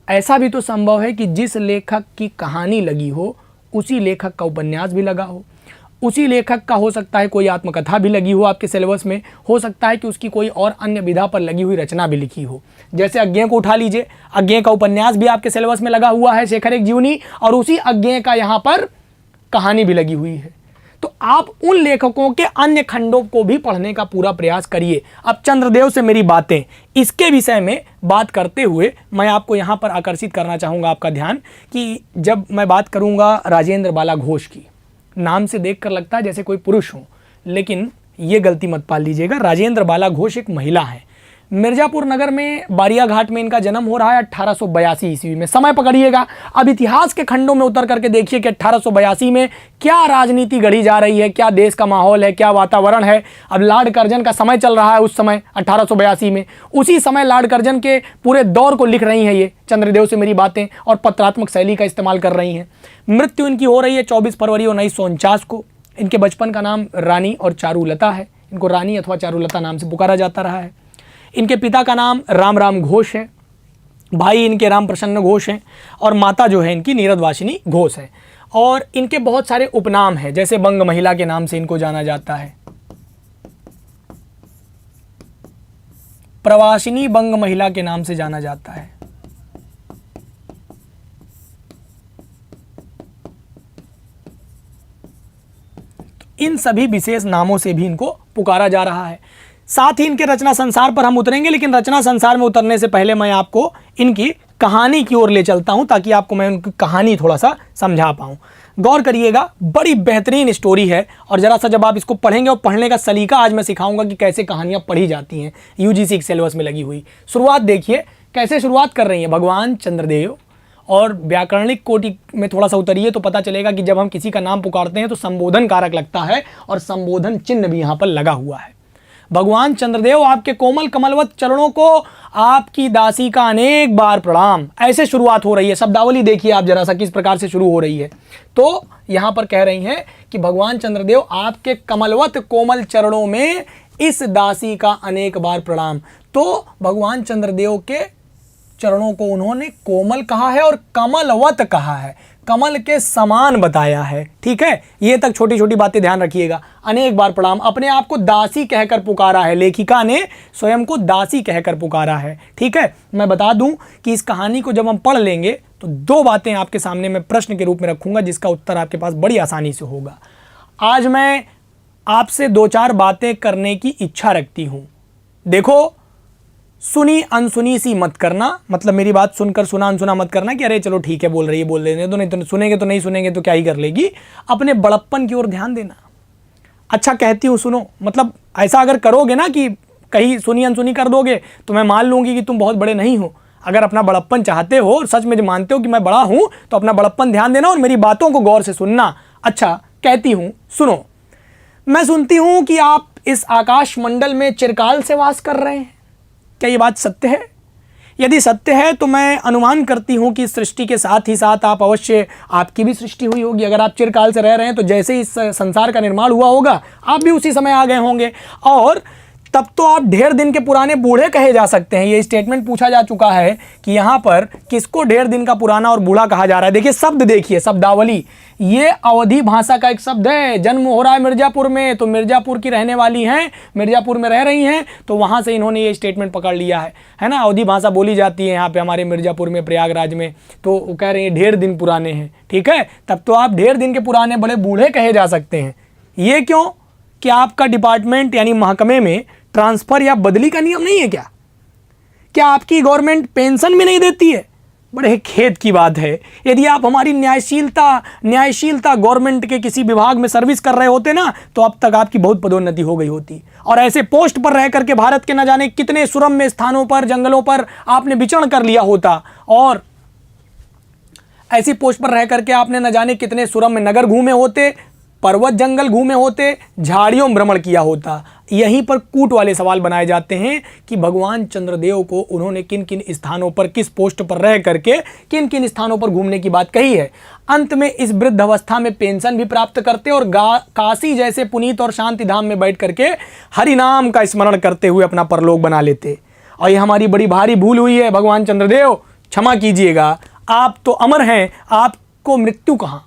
ऐसा भी तो संभव है कि जिस लेखक की कहानी लगी हो उसी लेखक का उपन्यास भी लगा हो, उसी लेखक का हो सकता है कोई आत्मकथा भी लगी हो आपके सिलेबस में, हो सकता है कि उसकी कोई और अन्य विधा पर लगी हुई रचना भी लिखी हो। जैसे अज्ञेय को उठा लीजिए, अज्ञेय का उपन्यास भी आपके सिलेबस में लगा हुआ है, शेखर एक जीवनी, और उसी अज्ञेय का यहाँ पर कहानी भी लगी हुई है। तो आप उन लेखकों के अन्य खंडों को भी पढ़ने का पूरा प्रयास करिए। अब चंद्रदेव से मेरी बातें, इसके विषय में बात करते हुए मैं आपको यहाँ पर आकर्षित करना चाहूँगा आपका ध्यान कि जब मैं बात करूँगा राजेंद्र बाला घोष की, नाम से देखकर लगता है जैसे कोई पुरुष हो, लेकिन ये गलती मत पाल लीजिएगा, राजेंद्र बाला घोष एक महिला है। मिर्जापुर नगर में बारिया घाट में इनका जन्म हो रहा है 1882 ईस्वी में। समय पकड़िएगा, अब इतिहास के खंडों में उतर करके देखिए कि 1882 में क्या राजनीति गढ़ी जा रही है, क्या देश का माहौल है, क्या वातावरण है। अब लॉर्ड कर्जन का समय चल रहा है उस समय 1882 में, उसी समय लॉर्ड कर्जन के पूरे दौर को लिख रही हैं ये चंद्रदेव से मेरी बातें, और पत्रात्मक शैली का इस्तेमाल कर रही हैं। मृत्यु इनकी हो रही है 24 फरवरी 1949 को। इनके बचपन का नाम रानी और चारुलता है, इनको रानी अथवा चारुलता नाम से पुकारा जाता रहा है। इनके पिता का नाम राम घोष है, भाई इनके राम प्रसन्न घोष हैं, और माता जो है इनकी नीरदवासिनी घोष है। और इनके बहुत सारे उपनाम हैं, जैसे बंग महिला के नाम से इनको जाना जाता है, प्रवासिनी बंग महिला के नाम से जाना जाता है। तो इन सभी विशेष नामों से भी इनको पुकारा जा रहा है। साथ ही इनके रचना संसार पर हम उतरेंगे, लेकिन रचना संसार में उतरने से पहले मैं आपको इनकी कहानी की ओर ले चलता हूं ताकि आपको मैं उनकी कहानी थोड़ा सा समझा पाऊं। गौर करिएगा, बड़ी बेहतरीन स्टोरी है, और जरा सा जब आप इसको पढ़ेंगे, और पढ़ने का सलीका आज मैं सिखाऊंगा कि कैसे कहानियां पढ़ी जाती हैं यूजीसी के सिलेबस में लगी हुई। शुरुआत देखिए कैसे शुरुआत कर रही है भगवान चंद्रदेव, और व्याकरणिक कोटि में थोड़ा सा उतरिए तो पता चलेगा कि जब हम किसी का नाम पुकारते हैं तो संबोधन कारक लगता है, और संबोधन चिन्ह भी यहाँ पर लगा हुआ है। भगवान चंद्रदेव, आपके कोमल कमलवत चरणों को आपकी दासी का अनेक बार प्रणाम, ऐसे शुरुआत हो रही है। शब्दावली देखिए आप जरा सा किस प्रकार से शुरू हो रही है। तो यहाँ पर कह रही हैं कि भगवान चंद्रदेव, आपके कमलवत कोमल चरणों में इस दासी का अनेक बार प्रणाम। तो भगवान चंद्रदेव के चरणों को उन्होंने कोमल कहा है और कमलवत कहा है, कमल के समान बताया है। ठीक है, ये तक छोटी छोटी बातें ध्यान रखिएगा। अनेक बार प्रणाम, अपने आप को दासी कहकर पुकारा है, लेखिका ने स्वयं को दासी कहकर पुकारा है। ठीक है, मैं बता दूं कि इस कहानी को जब हम पढ़ लेंगे तो दो बातें आपके सामने मैं प्रश्न के रूप में रखूंगा, जिसका उत्तर आपके पास बड़ी आसानी से होगा। आज मैं आपसे दो चार बातें करने की इच्छा रखती हूं। देखो, सुनी अनसुनी सी मत करना, मतलब मेरी बात सुनकर सुना अनसुना मत करना कि अरे चलो ठीक है बोल रही है बोल देने तो, नहीं तो सुनेंगे तो नहीं सुनेंगे तो क्या ही कर लेगी। अपने बड़प्पन की ओर ध्यान देना। अच्छा कहती हूँ सुनो, मतलब ऐसा अगर करोगे ना कि कहीं सुनी अनसुनी कर दोगे तो मैं मान लूँगी कि तुम बहुत बड़े नहीं हो। अगर अपना बड़प्पन चाहते हो और सच में मानते हो कि मैं बड़ा हूँ तो अपना बड़प्पन ध्यान देना और मेरी बातों को गौर से सुनना। अच्छा कहती हूँ सुनो, मैं सुनती हूँ कि आप इस आकाश मंडल में चिरकाल से वास कर रहे हैं। क्या ये बात सत्य है? यदि सत्य है तो मैं अनुमान करती हूँ कि इस सृष्टि के साथ ही साथ आप अवश्य, आपकी भी सृष्टि हुई होगी। अगर आप चिरकाल से रह रहे हैं तो जैसे ही इस संसार का निर्माण हुआ होगा आप भी उसी समय आ गए होंगे, और तब तो आप ढेर दिन के पुराने बूढ़े कहे जा सकते हैं। ये स्टेटमेंट पूछा जा चुका है कि यहाँ पर किसको ढेर दिन का पुराना और बूढ़ा कहा जा रहा है। देखिए शब्द, देखिए शब्दावली, ये अवधी भाषा का एक शब्द है। जन्म हो रहा है मिर्जापुर में, तो मिर्जापुर की रहने वाली हैं, मिर्जापुर में रह रही हैं, तो वहाँ से इन्होंने ये स्टेटमेंट पकड़ लिया है ना। अवधी भाषा बोली जाती है यहाँ पे हमारे मिर्जापुर में, प्रयागराज में, तो वो कह रहे हैं ढेर दिन पुराने हैं। ठीक है, तब तो आप ढेर दिन के पुराने बड़े बूढ़े कहे जा सकते हैं। ये क्यों? कि आपका डिपार्टमेंट यानी महकमे में ट्रांसफर या बदली का नियम नहीं है क्या? क्या आपकी गवर्नमेंट पेंशन भी नहीं देती है? बड़े खेद की बात है। यदि आप हमारी न्यायशीलता गवर्नमेंट के किसी विभाग में सर्विस कर रहे होते ना, तो अब तक आपकी बहुत पदोन्नति हो गई होती, और ऐसे पोस्ट पर रह करके भारत के न जाने कितने सुरम्य स्थानों पर, जंगलों पर आपने विचरण कर लिया होता, और ऐसी पोस्ट पर रह करके आपने न जाने कितने सुरम्य नगर घूमे होते, पर्वत जंगल घूमे होते, झाड़ियों में भ्रमण किया होता। यहीं पर कूट वाले सवाल बनाए जाते हैं कि भगवान चंद्रदेव को उन्होंने किन किन स्थानों पर, किस पोस्ट पर रह करके किन किन स्थानों पर घूमने की बात कही है। अंत में इस वृद्ध अवस्था में पेंशन भी प्राप्त करते और काशी जैसे पुनीत और शांति धाम में बैठ करके हरि नाम का स्मरण करते हुए अपना परलोक बना लेते। और ये हमारी बड़ी भारी भूल हुई है भगवान चंद्रदेव, क्षमा कीजिएगा। आप तो अमर हैं, आपको मृत्यु कहाँ।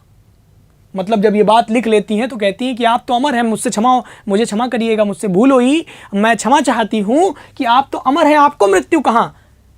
मतलब जब ये बात लिख लेती हैं तो कहती हैं कि आप तो अमर हैं, मुझे क्षमा करिएगा, मुझसे भूल हुई, मैं क्षमा चाहती हूँ कि आप तो अमर हैं, आपको मृत्यु कहाँ।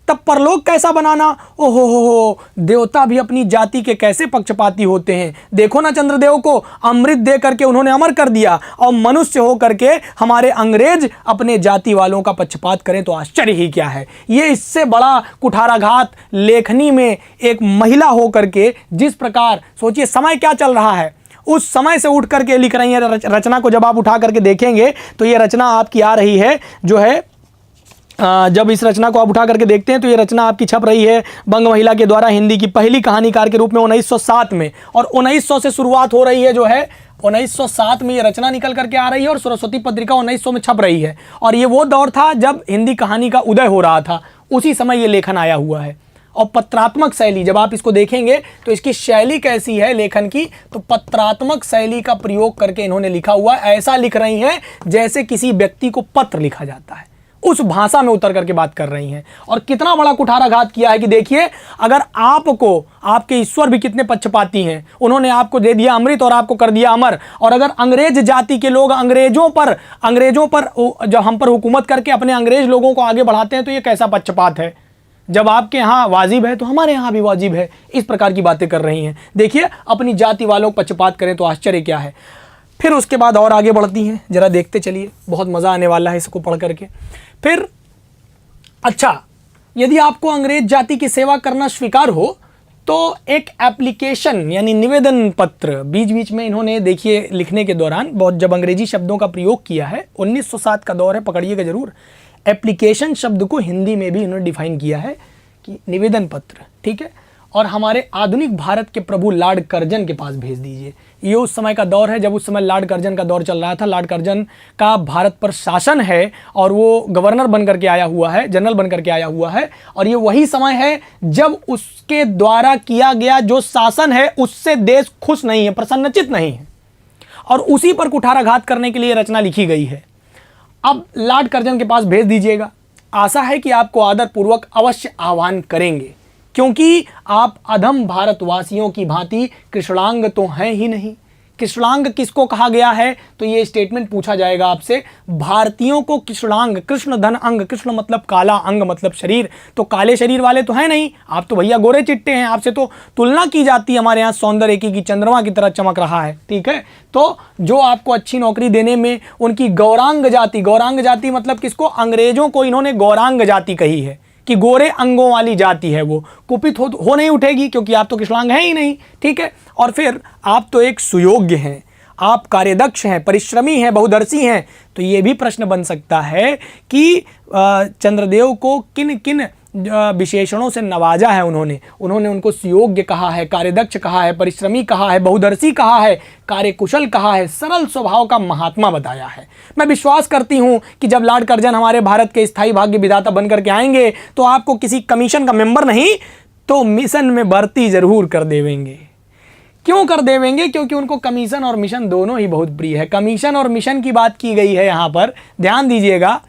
तब परलोक कैसा बनाना। ओहो हो, देवता भी अपनी जाति के कैसे पक्षपाती होते हैं। देखो ना चंद्रदेव को अमृत दे करके उन्होंने अमर कर दिया, और मनुष्य हो करके हमारे अंग्रेज अपने जाति वालों का पक्षपात करें तो आश्चर्य ही क्या है। ये इससे बड़ा कुठाराघात लेखनी में एक महिला हो करके जिस प्रकार, सोचिए समय क्या चल रहा है, उस समय से उठ करके लिख रही है रचना को। जब आप उठा करके देखेंगे तो ये रचना आपकी आ रही है, जो है जब इस रचना को आप उठा करके देखते हैं तो ये रचना आपकी छप रही है बंग महिला के द्वारा हिंदी की पहली कहानीकार के रूप में 1907 में, और 1900 से शुरुआत हो रही है, जो है 1907 में ये रचना निकल करके आ रही है और सरस्वती पत्रिका 1900 में छप रही है। और ये वो दौर था जब हिंदी कहानी का उदय हो रहा था, उसी समय ये लेखन आया हुआ है। और पत्रात्मक शैली, जब आप इसको देखेंगे तो इसकी शैली कैसी है लेखन की, तो पत्रात्मक शैली का प्रयोग करके इन्होंने लिखा हुआ है। ऐसा लिख रही हैं जैसे किसी व्यक्ति को पत्र लिखा जाता है, उस भाषा में उतर करके बात कर रही हैं। और कितना बड़ा कुठाराघात किया है कि देखिए, अगर आपको, आपके ईश्वर भी कितने पक्षपाती हैं, उन्होंने आपको दे दिया अमृत और आपको कर दिया अमर, और अगर अंग्रेज जाति के लोग अंग्रेजों पर जो हम पर हुकूमत करके अपने अंग्रेज लोगों को आगे बढ़ाते हैं, तो ये कैसा पक्षपात है। जब आपके यहाँ वाजिब है तो हमारे यहाँ भी वाजिब है, इस प्रकार की बातें कर रही हैं। देखिए, अपनी जाति वालों को पक्षपात करें तो आश्चर्य क्या है। फिर उसके बाद और आगे बढ़ती हैं, जरा देखते चलिए, बहुत मज़ा आने वाला है इसको पढ़ करके। फिर अच्छा, यदि आपको अंग्रेज जाति की सेवा करना स्वीकार हो तो एक एप्लीकेशन यानी निवेदन पत्र, बीच बीच में इन्होंने देखिए लिखने के दौरान बहुत जब अंग्रेजी शब्दों का प्रयोग किया है, 1907 का दौर है, पकड़िएगा जरूर। एप्लीकेशन शब्द को हिंदी में भी इन्होंने डिफाइन किया है कि निवेदन पत्र, ठीक है। और हमारे आधुनिक भारत के प्रभु लॉर्ड कर्जन के पास भेज दीजिए। ये उस समय का दौर है जब उस समय लॉर्ड कर्जन का दौर चल रहा था। लॉर्ड कर्जन का भारत पर शासन है और वो गवर्नर बन करके आया हुआ है, जनरल बन करके आया हुआ है। और ये वही समय है जब उसके द्वारा किया गया जो शासन है उससे देश खुश नहीं है, प्रसन्नचित नहीं है, और उसी पर कुठाराघात करने के लिए रचना लिखी गई है। अब लॉर्ड कर्जन के पास भेज दीजिएगा। आशा है कि आपको आदरपूर्वक अवश्य आह्वान करेंगे, क्योंकि आप अधम भारतवासियों की भांति कृष्णांग तो हैं ही नहीं। कृष्णांग किसको कहा गया है, तो ये स्टेटमेंट पूछा जाएगा आपसे। भारतीयों को कृष्णांग, कृष्ण धन अंग, कृष्ण मतलब काला, अंग मतलब शरीर, तो काले शरीर वाले तो हैं नहीं, आप तो भैया गोरे चिट्टे हैं, आपसे तो तुलना की जाती है हमारे यहाँ सौंदर्य की चंद्रमा की तरह चमक रहा है, ठीक है। तो जो आपको अच्छी नौकरी देने में उनकी गौरांग जाति मतलब किसको, अंग्रेजों को इन्होंने गौरांग जाति कही है कि गोरे अंगों वाली जाति है, वो कुपित हो नहीं उठेगी, क्योंकि आप तो कृष्णांग हैं ही नहीं, ठीक है। और फिर आप तो एक सुयोग्य हैं, आप कार्यदक्ष हैं, परिश्रमी हैं, बहुदर्शी हैं। तो ये भी प्रश्न बन सकता है कि चंद्रदेव को किन किन विशेषणों से नवाजा है उन्होंने उनको सुयोग्य कहा है, कार्यदक्ष कहा है, परिश्रमी कहा है, बहुदर्शी कहा है, कार्यकुशल कहा है, सरल स्वभाव का महात्मा बताया है। मैं विश्वास करती हूं कि जब लॉर्ड कर्जन हमारे भारत के स्थायी भाग्य विधाता बन करके आएंगे तो आपको किसी कमीशन का मेंबर नहीं तो मिशन में भर्ती जरूर कर देवेंगे। क्यों कर देवेंगे? क्योंकि उनको कमीशन और मिशन दोनों ही बहुत प्रिय है। कमीशन और मिशन की बात की गई है यहाँ पर, ध्यान दीजिएगा।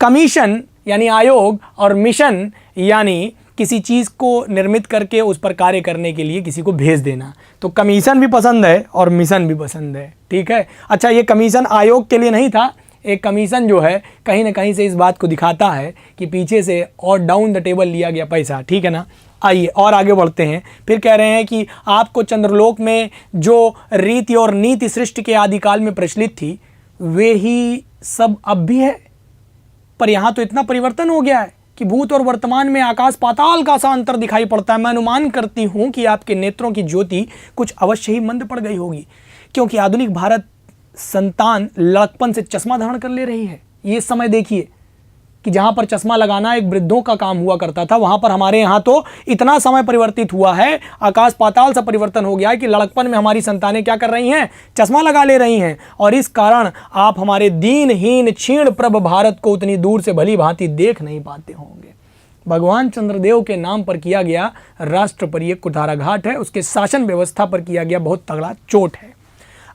कमीशन यानी आयोग और मिशन यानी किसी चीज़ को निर्मित करके उस पर कार्य करने के लिए किसी को भेज देना। तो कमीशन भी पसंद है और मिशन भी पसंद है, ठीक है। अच्छा, ये कमीशन आयोग के लिए नहीं था। एक कमीशन जो है कहीं ना कहीं से इस बात को दिखाता है कि पीछे से और डाउन द टेबल लिया गया पैसा, ठीक है ना। आइए और आगे बढ़ते हैं। फिर कह रहे हैं कि आपको चंद्रलोक में जो रीति और नीति सृष्टि के आदिकाल में प्रचलित थी वे ही सब अब भी है, पर यहाँ तो इतना परिवर्तन हो गया है कि भूत और वर्तमान में आकाश पाताल का सा अंतर दिखाई पड़ता है। मैं अनुमान करती हूँ कि आपके नेत्रों की ज्योति कुछ अवश्य ही मंद पड़ गई होगी, क्योंकि आधुनिक भारत संतान लड़कपन से चश्मा धारण कर ले रही है। ये समय देखिए, कि जहाँ पर चश्मा लगाना एक वृद्धों का काम हुआ करता था, वहाँ पर हमारे यहाँ तो इतना समय परिवर्तित हुआ है, आकाश पाताल सा परिवर्तन हो गया है कि लड़कपन में हमारी संतानें क्या कर रही हैं, चश्मा लगा ले रही हैं। और इस कारण आप हमारे दीनहीन क्षीण प्रभ भारत को उतनी दूर से भली भांति देख नहीं पाते होंगे। भगवान चंद्रदेव के नाम पर किया गया राष्ट्र पर यह कुठाराघात है, उसके शासन व्यवस्था पर किया गया बहुत तगड़ा चोट है।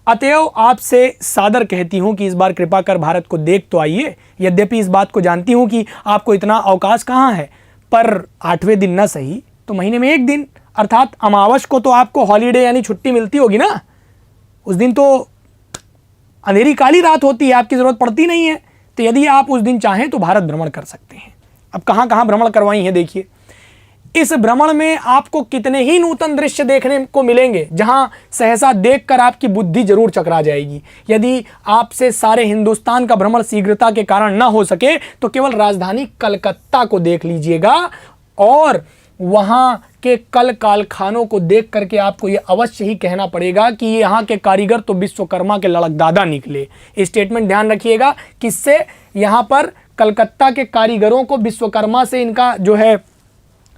अतएव आपसे सादर कहती हूं कि इस बार कृपा कर भारत को देख तो आइए। यद्यपि इस बात को जानती हूं कि आपको इतना अवकाश कहाँ है, पर 8वें दिन न सही तो महीने में एक दिन अर्थात अमावस को तो आपको हॉलीडे यानी छुट्टी मिलती होगी ना। उस दिन तो अंधेरी काली रात होती है, आपकी ज़रूरत पड़ती नहीं है। तो यदि आप उस दिन चाहें तो भारत भ्रमण कर सकते हैं। अब कहाँ कहाँ भ्रमण करवाई हैं देखिए। इस भ्रमण में आपको कितने ही नूतन दृश्य देखने को मिलेंगे, जहां सहसा देखकर आपकी बुद्धि जरूर चकरा जाएगी। यदि आपसे सारे हिंदुस्तान का भ्रमण शीघ्रता के कारण न हो सके तो केवल राजधानी कलकत्ता को देख लीजिएगा और वहां के कल कारखानों को देख करके आपको ये अवश्य ही कहना पड़ेगा कि यहाँ के कारीगर तो विश्वकर्मा के लड़कदादा निकले। स्टेटमेंट ध्यान रखिएगा, किससे? यहाँ पर कलकत्ता के कारीगरों को विश्वकर्मा से इनका जो है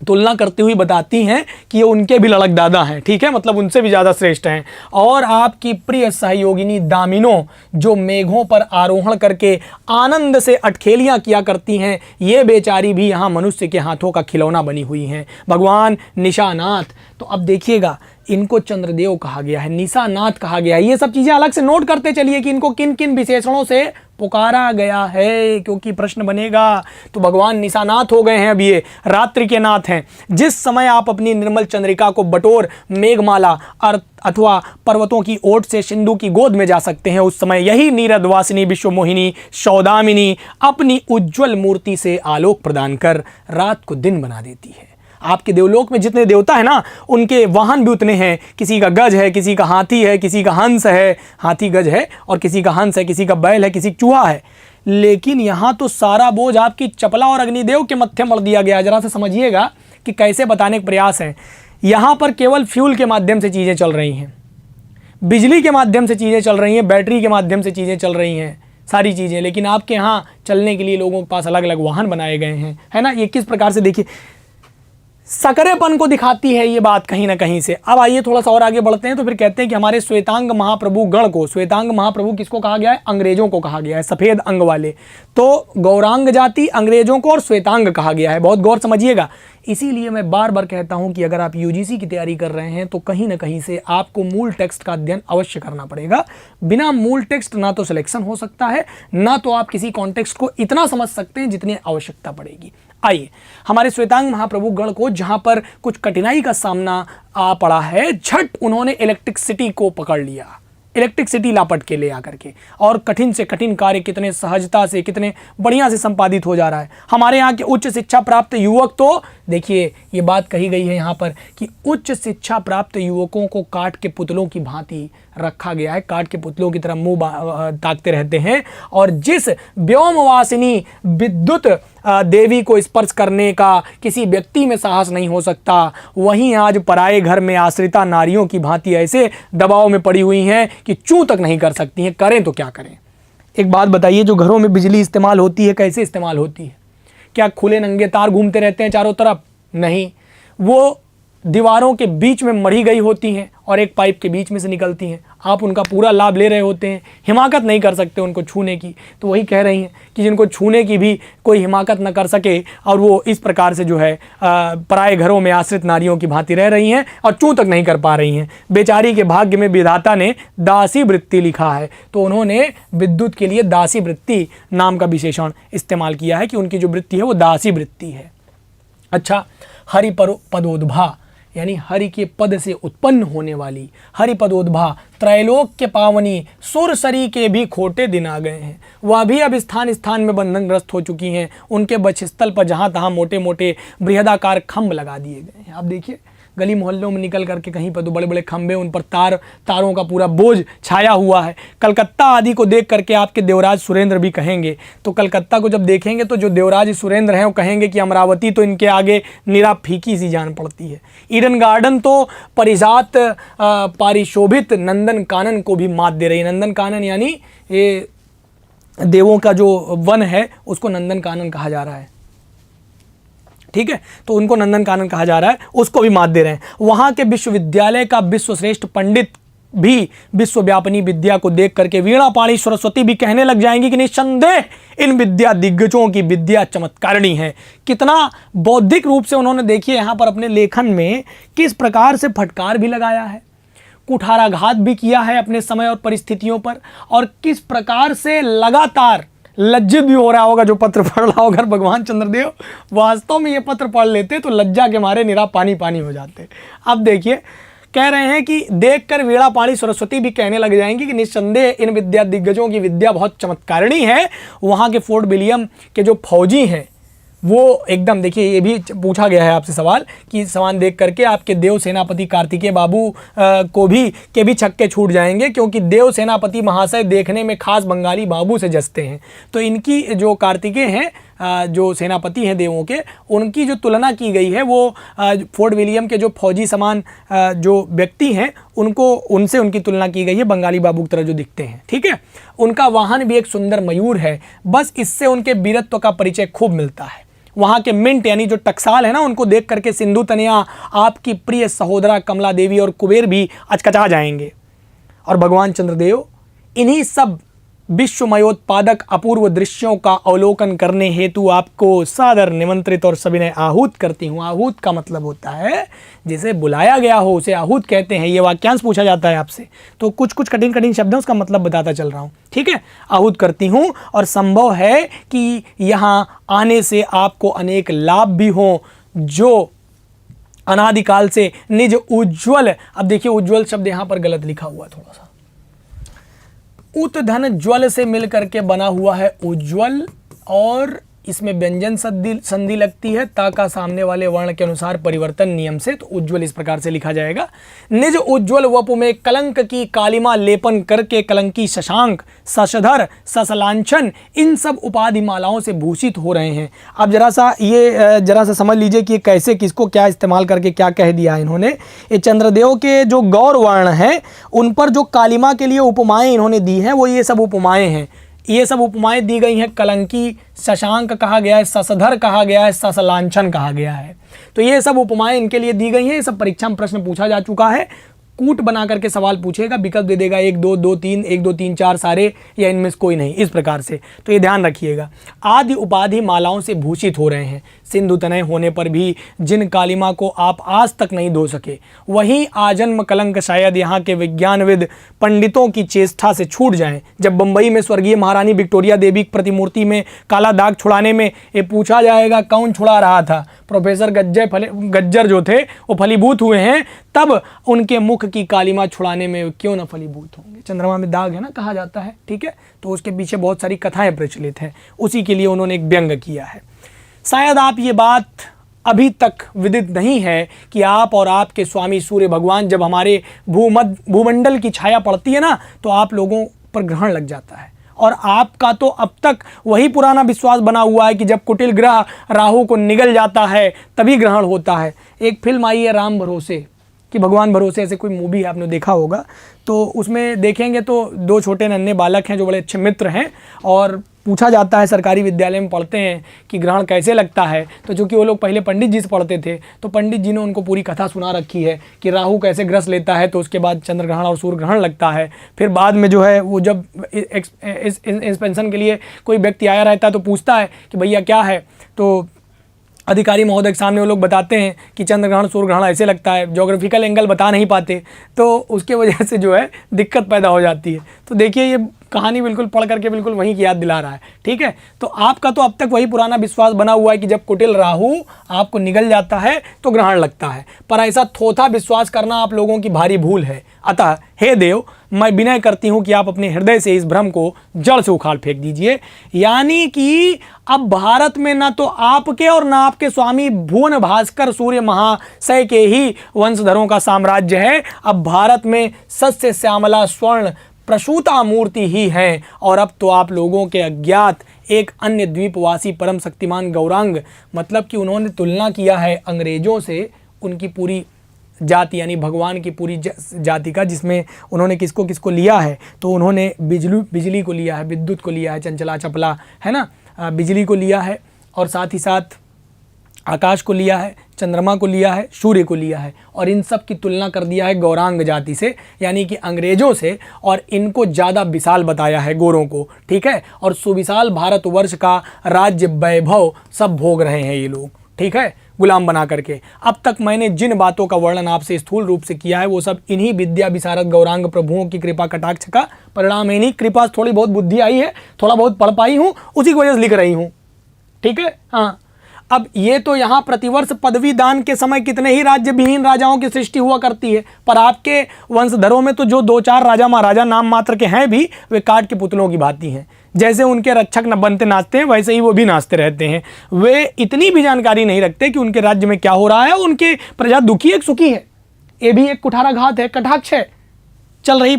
तुलना करती हुई बताती हैं कि ये उनके भी लड़कदादा हैं, ठीक है, मतलब उनसे भी ज़्यादा श्रेष्ठ हैं। और आपकी प्रिय सहयोगिनी दामिनो जो मेघों पर आरोहण करके आनंद से अटखेलियाँ किया करती हैं, ये बेचारी भी यहाँ मनुष्य के हाथों का खिलौना बनी हुई हैं। भगवान निशानाथ, तो अब देखिएगा इनको चंद्रदेव कहा गया है, निशानाथ कहा गया है। ये सब चीज़ें अलग से नोट करते चलिए कि इनको किन किन विशेषणों से पुकारा गया है, क्योंकि प्रश्न बनेगा। तो भगवान निशानाथ हो गए हैं, अब ये रात्रि के नाथ हैं। जिस समय आप अपनी निर्मल चंद्रिका को बटोर मेघमाला अथवा पर्वतों की ओट से सिंधु की गोद में जा सकते हैं, उस समय यही नीरदवासिनी विश्वमोहिनी सौदामिनी अपनी उज्ज्वल मूर्ति से आलोक प्रदान कर रात को दिन बना देती है। आपके देवलोक में जितने देवता है ना, उनके वाहन भी उतने हैं। किसी का गज है, किसी का हाथी है, किसी का हंस है, हाथी गज है, और किसी का हंस है, किसी का बैल है, किसी का चूहा है। लेकिन यहाँ तो सारा बोझ आपकी चपला और अग्निदेव के मत्थे मर दिया गया। जरा से समझिएगा कि कैसे बताने का प्रयास है। यहाँ पर केवल फ्यूल के माध्यम से चीज़ें चल रही हैं, बिजली के माध्यम से चीज़ें चल रही हैं, बैटरी के माध्यम से चीज़ें चल रही हैं, सारी चीज़ें। लेकिन आपके यहाँ चलने के लिए लोगों के पास अलग अलग वाहन बनाए गए हैं, है ना। ये किस प्रकार से देखिए सकरेपन को दिखाती है ये बात कहीं ना कहीं से। अब आइए थोड़ा सा और आगे बढ़ते हैं। तो फिर कहते हैं कि हमारे श्वेतांग महाप्रभु गण को, श्वेतांग महाप्रभु किसको कहा गया है? अंग्रेजों को कहा गया है, सफ़ेद अंग वाले। तो गौरांग जाति अंग्रेजों को और श्वेतांग कहा गया है, बहुत गौर समझिएगा। इसीलिए मैं बार बार कहता हूं कि अगर आप यूजीसी की तैयारी कर रहे हैं तो कहीं ना कहीं से आपको मूल टेक्स्ट का अध्ययन अवश्य करना पड़ेगा। बिना मूल टेक्स्ट ना तो सिलेक्शन हो सकता है, ना तो आप किसी कॉन्टेक्स्ट को इतना समझ सकते हैं जितनी आवश्यकता पड़ेगी। आइए हमारे श्वेतांग महाप्रभु गण को जहां पर कुछ कठिनाई का सामना आ पड़ा है, झट उन्होंने इलेक्ट्रिसिटी को पकड़ लिया, इलेक्ट्रिसिटी लापट के ले आकर के, और कठिन से कठिन कार्य कितने सहजता से, कितने बढ़िया से संपादित हो जा रहा है। हमारे यहाँ के उच्च शिक्षा प्राप्त युवक तो देखिए ये बात कही गई है यहाँ पर कि उच्च शिक्षा प्राप्त युवकों को काठ के पुतलों की भांति रखा गया है, काठ के पुतलों की तरह मुंह ताकते रहते हैं। और जिस व्योमवासिनी विद्युत देवी को स्पर्श करने का किसी व्यक्ति में साहस नहीं हो सकता, वहीं आज पराए घर में आश्रिता नारियों की भांति ऐसे दबाव में पड़ी हुई हैं कि चूं तक नहीं कर सकती हैं। करें तो क्या करें? एक बात बताइए, जो घरों में बिजली इस्तेमाल होती है कैसे इस्तेमाल होती है? क्या खुले नंगे तार घूमते रहते हैं चारों तरफ? नहीं, वो दीवारों के बीच में मढ़ी गई होती हैं और एक पाइप के बीच में से निकलती हैं। आप उनका पूरा लाभ ले रहे होते हैं, हिमाकत नहीं कर सकते उनको छूने की। तो वही कह रही हैं कि जिनको छूने की भी कोई हिमाकत न कर सके और वो इस प्रकार से जो है पराए घरों में आश्रित नारियों की भांति रह रही हैं और चूं तक नहीं कर पा रही हैं। बेचारी के भाग्य में विधाता ने दासी वृत्ति लिखा है, तो उन्होंने विद्युत के लिए दासी वृत्ति नाम का विशेषण इस्तेमाल किया है कि उनकी जो वृत्ति है वो दासी वृत्ति है। अच्छा, हरि पदोद्भा यानी हरि के पद से उत्पन्न होने वाली, हरि पदोद्भा त्रैलोक के पावनी सुरसरी के भी खोटे दिन आ गए हैं। वह भी अब स्थान स्थान में बंधनग्रस्त हो चुकी हैं। उनके वक्षस्थल पर जहाँ तहाँ मोटे मोटे बृहदाकार खंभ लगा दिए गए हैं। आप देखिए गली मोहल्लों में निकल करके कहीं पर तो बड़े बड़े खंभे, उन पर तारों का पूरा बोझ छाया हुआ है। कलकत्ता आदि को देख करके आपके देवराज सुरेंद्र भी कहेंगे, तो कलकत्ता को जब देखेंगे तो जो देवराज सुरेंद्र हैं वो कहेंगे कि अमरावती तो इनके आगे निरा फीकी सी जान पड़ती है। ईडन गार्डन तो परिजात पारिशोभित नंदन कानन को भी मात दे रही है। नंदन कानन यानी ये देवों का जो वन है उसको नंदन कानन कहा जा रहा है, ठीक है, तो उनको नंदन कानन कहा जा रहा है, उसको भी मात दे रहे हैं। वहां के विश्वविद्यालय का विश्वश्रेष्ठ पंडित भी विश्वव्यापिनी विद्या को देख करके वीणा पाणी सरस्वती भी कहने लग जाएंगी कि निस्संदेह इन विद्या दिग्गजों की विद्या चमत्कारिणी है। कितना बौद्धिक रूप से उन्होंने देखिए यहाँ पर अपने लेखन में किस प्रकार से फटकार भी लगाया है, कुठाराघात भी किया है अपने समय और परिस्थितियों पर, और किस प्रकार से लगातार लज्जित भी हो रहा होगा जो पत्र पढ़ रहा होगा। अगर भगवान चंद्रदेव वास्तव में ये पत्र पढ़ लेते तो लज्जा के मारे निरा पानी पानी हो जाते। अब देखिए कह रहे हैं कि देखकर वीणा पाणी सरस्वती भी कहने लग जाएंगी कि निस्संदेह इन विद्या दिग्गजों की विद्या बहुत चमत्कारिणी है। वहाँ के फोर्ट विलियम के जो फौजी हैं वो एकदम, देखिए ये भी पूछा गया है आपसे सवाल कि समान देख करके आपके देव सेनापति कार्तिकेय बाबू को भी के भी छक्के छूट जाएंगे, क्योंकि देव सेनापति महाशय देखने में खास बंगाली बाबू से जचते हैं। तो इनकी जो कार्तिकेय हैं जो सेनापति हैं देवों के, उनकी जो तुलना की गई है वो फोर्ट विलियम के जो फौजी समान जो व्यक्ति हैं उनको, उनसे उनकी तुलना की गई है, बंगाली बाबू की तरह जो दिखते हैं, ठीक है। उनका वाहन भी एक सुंदर मयूर है, बस इससे उनके वीरत्व का परिचय खूब मिलता है। वहाँ के मिंट यानी जो टकसाल है ना, उनको देख करके सिंधु तनया, आपकी प्रिय सहोदरा कमला देवी और कुबेर भी अचकचा जाएंगे। और भगवान चंद्रदेव इन्हीं सब विश्वमयोत्पादक अपूर्व दृश्यों का अवलोकन करने हेतु आपको सादर निमंत्रित और सविनय आहूत करती हूँ। आहूत का मतलब होता है जिसे बुलाया गया हो उसे आहूत कहते हैं। ये वाक्यांश पूछा जाता है आपसे तो कुछ कुछ कठिन कठिन शब्द हैं, उसका मतलब बताता चल रहा हूँ, ठीक है। आहूत करती हूँ और संभव है कि यहाँ आने से आपको अनेक लाभ भी हों जो अनादिकाल से निज उज्ज्वल, अब देखिए उज्ज्वल शब्द यहाँ पर गलत लिखा हुआ थोड़ा सा, उत धन ज्वल से मिल करके बना हुआ है उज्ज्वल, और इसमें व्यंजन संधि लगती है ता का सामने वाले वर्ण के अनुसार परिवर्तन नियम से, तो उज्ज्वल इस प्रकार से लिखा जाएगा। निज उज्ज्वल वपु में कलंक की कालिमा लेपन करके कलंकी शशांक शशधर ससलांछन इन सब उपाधि मालाओं से भूषित हो रहे हैं। अब जरा सा समझ लीजिए कि कैसे किसको क्या इस्तेमाल करके क्या कह दिया इन्होंने। ये चंद्रदेव के जो गौर वर्ण हैं उन पर जो कालिमा के लिए उपमाएं इन्होंने दी हैं वो ये सब उपमाएं हैं। ये सब उपमाएं दी गई हैं, कलंकी शशांक कहा गया है, ससधर कहा गया है, ससलांछन कहा गया है। तो ये सब उपमाएं इनके लिए दी गई हैं। ये सब परीक्षा में प्रश्न पूछा जा चुका है। कूट बना करके सवाल पूछेगा, विकल्प दे देगा 1 2 2 3 1 2 3 4 सारे या इनमें से कोई नहीं, इस प्रकार से। तो ये ध्यान रखिएगा। आदि उपाधि मालाओं से भूषित हो रहे हैं। सिंधु तनय होने पर भी जिन कालिमा को आप आज तक नहीं धो सके, वहीं आजन्म कलंक शायद यहाँ के विज्ञानविद पंडितों की चेष्टा से छूट जाएं। जब बंबई में स्वर्गीय महारानी विक्टोरिया देवी की प्रतिमूर्ति में काला दाग छुड़ाने में ये पूछा जाएगा कौन छुड़ा रहा था, प्रोफेसर गज्जर जो थे वो फलीभूत हुए हैं, तब उनके मुख की कालिमा छुड़ाने में क्यों न फलीभूत होंगे। चंद्रमा में दाग है ना कहा जाता है, ठीक है। तो उसके पीछे बहुत सारी कथाएं प्रचलित हैं, उसी के लिए उन्होंने एक व्यंग किया है। शायद आप ये बात अभी तक विदित नहीं है कि आप और आपके स्वामी सूर्य भगवान जब हमारे भूमंडल की छाया पड़ती है ना तो आप लोगों पर ग्रहण लग जाता है। और आपका तो अब तक वही पुराना विश्वास बना हुआ है कि जब कुटिल ग्रह राहु को निगल जाता है तभी ग्रहण होता है। एक फिल्म आई है राम भरोसे कि भगवान भरोसे, ऐसे कोई मूवी है आपने देखा होगा, तो उसमें देखेंगे तो 2 छोटे नन्हे बालक हैं जो बड़े अच्छे मित्र हैं और पूछा जाता है, सरकारी विद्यालय में पढ़ते हैं कि ग्रहण कैसे लगता है। तो चूँकि वो लोग पहले पंडित जी से पढ़ते थे तो पंडित जी ने उनको पूरी कथा सुना रखी है कि राहु कैसे ग्रस लेता है, तो उसके बाद चंद्र ग्रहण और सूर्य ग्रहण लगता है। फिर बाद में जो है वो जब इंस्पेक्शन के लिए कोई व्यक्ति आया रहता है तो पूछता है कि भैया क्या है, तो अधिकारी महोदय के सामने वो लोग बताते हैं कि चंद्र ग्रहण सूर्य ग्रहण ऐसे लगता है, ज्योग्राफिकल एंगल बता नहीं पाते, तो उसके वजह से जो है दिक्कत पैदा हो जाती है। तो देखिए ये कहानी बिल्कुल पढ़ करके बिल्कुल वहीं की याद दिला रहा है, ठीक है। तो आपका तो अब तक वही पुराना विश्वास बना हुआ है कि जब कुटिल राहु आपको निगल जाता है तो ग्रहण लगता है, पर ऐसा थोथा विश्वास करना आप लोगों की भारी भूल है। अतः हे देव, मैं विनय करती हूँ कि आप अपने हृदय से इस भ्रम को जड़ से उखाड़ फेंक दीजिए। यानी कि अब भारत में ना तो आपके और ना आपके स्वामी भुवन भास्कर सूर्य महाशय के ही वंशधरों का साम्राज्य है। अब भारत में सस्य श्यामला स्वर्ण प्रसूता मूर्ति ही हैं। और अब तो आप लोगों के अज्ञात एक अन्य द्वीपवासी परम शक्तिमान गौरांग, मतलब कि उन्होंने तुलना किया है अंग्रेजों से, उनकी पूरी जाति यानी भगवान की पूरी जाति का, जिसमें उन्होंने किसको किसको लिया है, तो उन्होंने बिजली को लिया है, विद्युत को लिया है, चंचला चपला है ना, बिजली को लिया है, और साथ ही साथ आकाश को लिया है, चंद्रमा को लिया है, सूर्य को लिया है, और इन सब की तुलना कर दिया है गौरांग जाति से यानी कि अंग्रेजों से, और इनको ज़्यादा विशाल बताया है गोरों को, ठीक है। और सुविशाल भारतवर्ष का राज्य वैभव सब भोग रहे हैं ये लोग, ठीक है, गुलाम बना करके। अब तक मैंने जिन बातों का वर्णन आपसे स्थूल रूप से किया है वो सब इन्हीं विद्या विशारद गौरांग प्रभुओं की कृपा कटाक्ष का परिणाम है। इन्हीं कृपा थोड़ी बहुत बुद्धि आई है, थोड़ा बहुत पढ़ पाई हूँ, उसी की वजह से लिख रही हूँ, ठीक है। हाँ, अब ये तो यहाँ प्रतिवर्ष पदवी दान के समय कितने ही राज्य विहीन राजाओं की सृष्टि हुआ करती है, पर आपके वंशधरों में तो जो 2-4 राजा महाराजा नाम मात्र के हैं भी, वे काठ के पुतलों की भांति हैं। जैसे उनके रक्षक न बनते नाचते हैं, वैसे ही वो भी नाचते रहते हैं। वे इतनी भी जानकारी नहीं रखते कि उनके राज्य में क्या हो रहा है, उनके प्रजा दुखी है सुखी है। ये भी एक कुठाराघात है, कटाक्ष है चल रही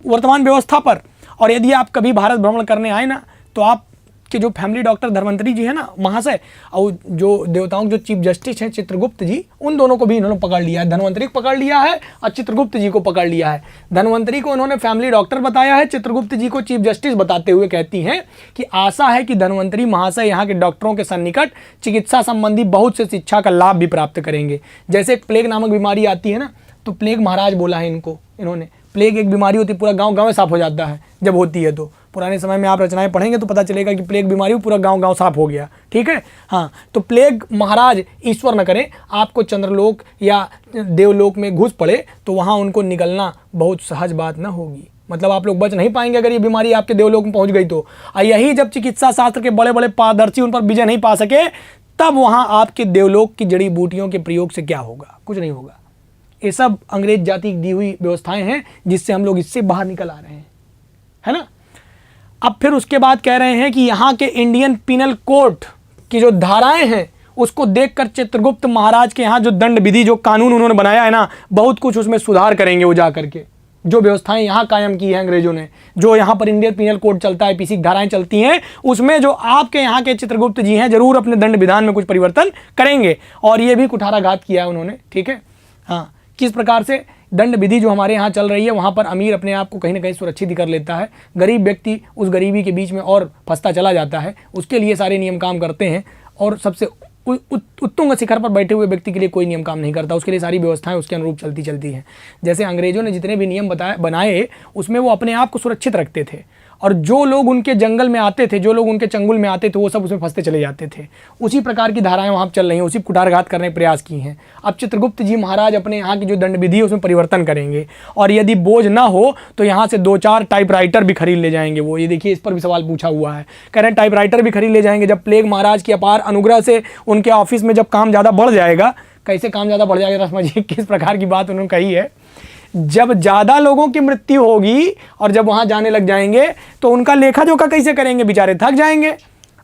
वर्तमान व्यवस्था पर। और यदि आप कभी भारत भ्रमण करने आए ना, तो आप कि जो फैमिली डॉक्टर धन्वंतरी जी है ना महाशय, और जो देवताओं के जो चीफ जस्टिस हैं चित्रगुप्त जी, उन दोनों को भी इन्होंने पकड़ लिया है। धन्वंतरी को पकड़ लिया है और चित्रगुप्त जी को पकड़ लिया है। धन्वंतरी को उन्होंने फैमिली डॉक्टर बताया है, चित्रगुप्त जी को चीफ जस्टिस बताते हुए कहती हैं कि आशा है कि धन्वंतरी महाशय यहाँ के डॉक्टरों के सन्निकट चिकित्सा संबंधी बहुत से शिक्षा का लाभ भी प्राप्त करेंगे। जैसे एक प्लेग नामक बीमारी आती है ना, तो प्लेग महाराज बोला है इन्होंने। प्लेग एक बीमारी होती है, पूरा गाँव गाँव साफ हो जाता है जब होती है। तो पुराने समय में आप रचनाएं पढ़ेंगे तो पता चलेगा कि प्लेग बीमारी पूरा गांव गांव साफ हो गया, ठीक है। हाँ, तो प्लेग महाराज ईश्वर न करें आपको चंद्रलोक या देवलोक में घुस पड़े तो वहाँ उनको निकलना बहुत सहज बात न होगी। मतलब आप लोग बच नहीं पाएंगे अगर ये बीमारी आपके देवलोक में पहुँच गई तो। यही जब चिकित्सा शास्त्र के बड़े बड़े पारदर्शी उन पर विजय नहीं पा सके, तब वहाँ आपके देवलोक की जड़ी बूटियों के प्रयोग से क्या होगा, कुछ नहीं होगा। ये सब अंग्रेज जाति की दी हुई व्यवस्थाएं हैं जिससे हम लोग इससे बाहर निकल आ रहे हैं, है ना। अब फिर उसके बाद कह रहे हैं कि यहाँ के इंडियन पिनल कोड की जो धाराएं हैं उसको देखकर चित्रगुप्त महाराज के यहाँ जो दंड विधि जो कानून उन्होंने बनाया है ना, बहुत कुछ उसमें सुधार करेंगे वो जा करके। जो व्यवस्थाएं यहाँ कायम की है अंग्रेजों ने, जो यहाँ पर इंडियन पिनल कोड चलता है, पीसी धाराएं चलती हैं, उसमें जो आपके यहाँ के चित्रगुप्त जी हैं जरूर अपने दंड विधान में कुछ परिवर्तन करेंगे। और ये भी कुठाराघात किया है उन्होंने, ठीक है। हाँ, किस प्रकार से दंड विधि जो हमारे यहाँ चल रही है, वहाँ पर अमीर अपने आप को कहीं ना कहीं सुरक्षित कर लेता है, गरीब व्यक्ति उस गरीबी के बीच में और फंसता चला जाता है। उसके लिए सारे नियम काम करते हैं, और सबसे उत्तुंग शिखर पर बैठे हुए व्यक्ति के लिए कोई नियम काम नहीं करता। उसके लिए सारी व्यवस्थाएं उसके अनुरूप चलती हैं। जैसे अंग्रेजों ने जितने भी नियम बनाए उसमें वो अपने आप को सुरक्षित रखते थे, और जो लोग उनके जंगल में आते थे, जो लोग उनके चंगुल में आते थे, वो सब उसमें फंसते चले जाते थे। उसी प्रकार की धाराएं वहाँ चल रही हैं, उसी कुठाराघात करने का प्रयास की हैं। अब चित्रगुप्त जी महाराज अपने यहाँ की जो दंड विधि है उसमें परिवर्तन करेंगे, और यदि बोझ ना हो तो यहाँ से 2-4 टाइपराइटर भी खरीद ले जाएंगे वो। ये देखिए, इस पर भी सवाल पूछा हुआ है। कह रहे हैं टाइपराइटर भी खरीद ले जाएंगे जब प्लेग महाराज की अपार अनुग्रह से उनके ऑफिस में जब काम ज़्यादा बढ़ जाएगा। कैसे काम ज़्यादा बढ़ जाएगा, समझिए किस प्रकार की बात उन्होंने कही है। जब ज़्यादा लोगों की मृत्यु होगी और जब वहाँ जाने लग जाएंगे तो उनका लेखा जोखा कैसे करेंगे, बेचारे थक जाएंगे।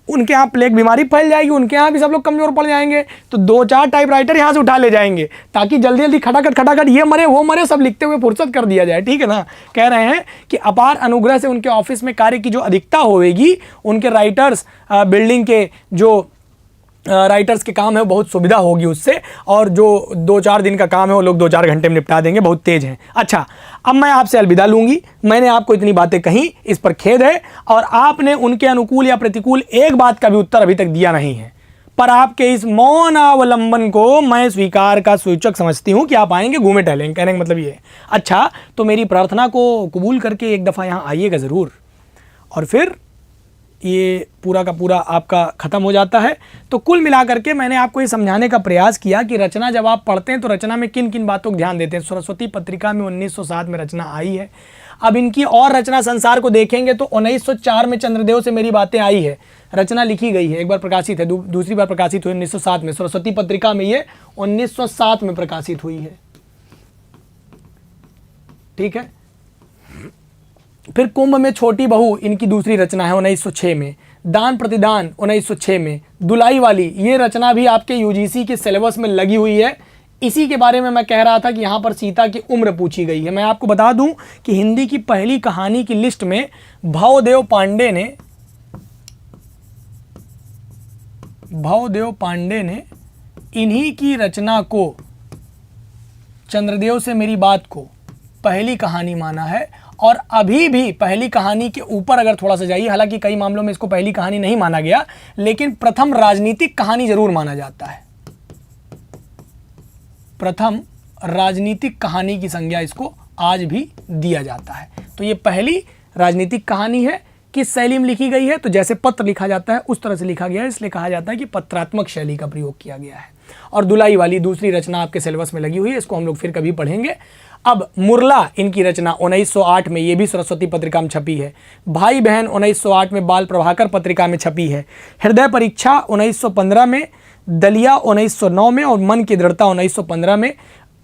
उनके यहाँ प्लेग बीमारी फैल जाएगी, उनके यहाँ भी सब लोग कमज़ोर पड़ जाएंगे। तो 2-4 टाइपराइटर यहाँ से उठा ले जाएंगे ताकि जल्दी जल्दी खटाखट ये मरे वो मरे सब लिखते हुए फुर्सत कर दिया जाए, ठीक है ना। कह रहे हैं कि अपार अनुग्रह से उनके ऑफिस में कार्य की जो अधिकता होगी, उनके राइटर्स बिल्डिंग के जो राइटर्स के काम है वो बहुत सुविधा होगी उससे, और जो 2-4 दिन का काम है वो लोग 2-4 घंटे में निपटा देंगे, बहुत तेज हैं। अच्छा, अब मैं आपसे अलविदा लूँगी। मैंने आपको इतनी बातें कही, इस पर खेद है, और आपने उनके अनुकूल या प्रतिकूल एक बात का भी उत्तर अभी तक दिया नहीं है। पर आपके इस मौन अवलंबन को मैं स्वीकार का सूचक समझती हूँ कि आप आएंगे, घूमे टहलेंगे। कहने का मतलब ये है। अच्छा, तो मेरी प्रार्थना को कबूल करके एक दफ़ा यहाँ आइएगा ज़रूर, और फिर ये पूरा का पूरा आपका ख़त्म हो जाता है। तो कुल मिलाकर के मैंने आपको ये समझाने का प्रयास किया कि रचना जब आप पढ़ते हैं तो रचना में किन किन बातों को ध्यान देते हैं। सरस्वती पत्रिका में 1907 में रचना आई है। अब इनकी और रचना संसार को देखेंगे तो 1904 में चंद्रदेव से मेरी बातें आई है, रचना लिखी गई है, एक बार प्रकाशित है, दूसरी बार प्रकाशित हुई 1907 में। सरस्वती पत्रिका में ये 1907 में प्रकाशित हुई है, ठीक है। फिर कुंभ में छोटी बहू इनकी दूसरी रचना है 1906 में। दान प्रतिदान 1906 में। दुलाई वाली ये रचना भी आपके यूजीसी के सिलेबस में लगी हुई है। इसी के बारे में मैं कह रहा था कि यहाँ पर सीता की उम्र पूछी गई है। मैं आपको बता दूं कि हिंदी की पहली कहानी की लिस्ट में भवदेव पांडे ने इन्हीं की रचना को चंद्रदेव से मेरी बात को पहली कहानी माना है, और अभी भी पहली कहानी के ऊपर अगर थोड़ा सा जाइए, हालांकि कई मामलों में इसको पहली कहानी नहीं माना गया, लेकिन प्रथम राजनीतिक कहानी जरूर माना जाता है। प्रथम राजनीतिक कहानी की संज्ञा इसको आज भी दिया जाता है। तो ये पहली राजनीतिक कहानी है। किस शैली में लिखी गई है? तो जैसे पत्र लिखा जाता है उस तरह से लिखा गया है, इसलिए कहा जाता है कि पत्रात्मक शैली का प्रयोग किया गया है। और दुलाई वाली दूसरी रचना आपके सिलेबस में लगी हुई है, इसको हम लोग फिर कभी पढ़ेंगे। अब मुरला इनकी रचना 1908 में, ये भी सरस्वती पत्रिका में छपी है। भाई बहन 1908 में बाल प्रभाकर पत्रिका में छपी है। हृदय परीक्षा 1915 में, दलिया 1909 में, और मन की दृढ़ता 1915 में।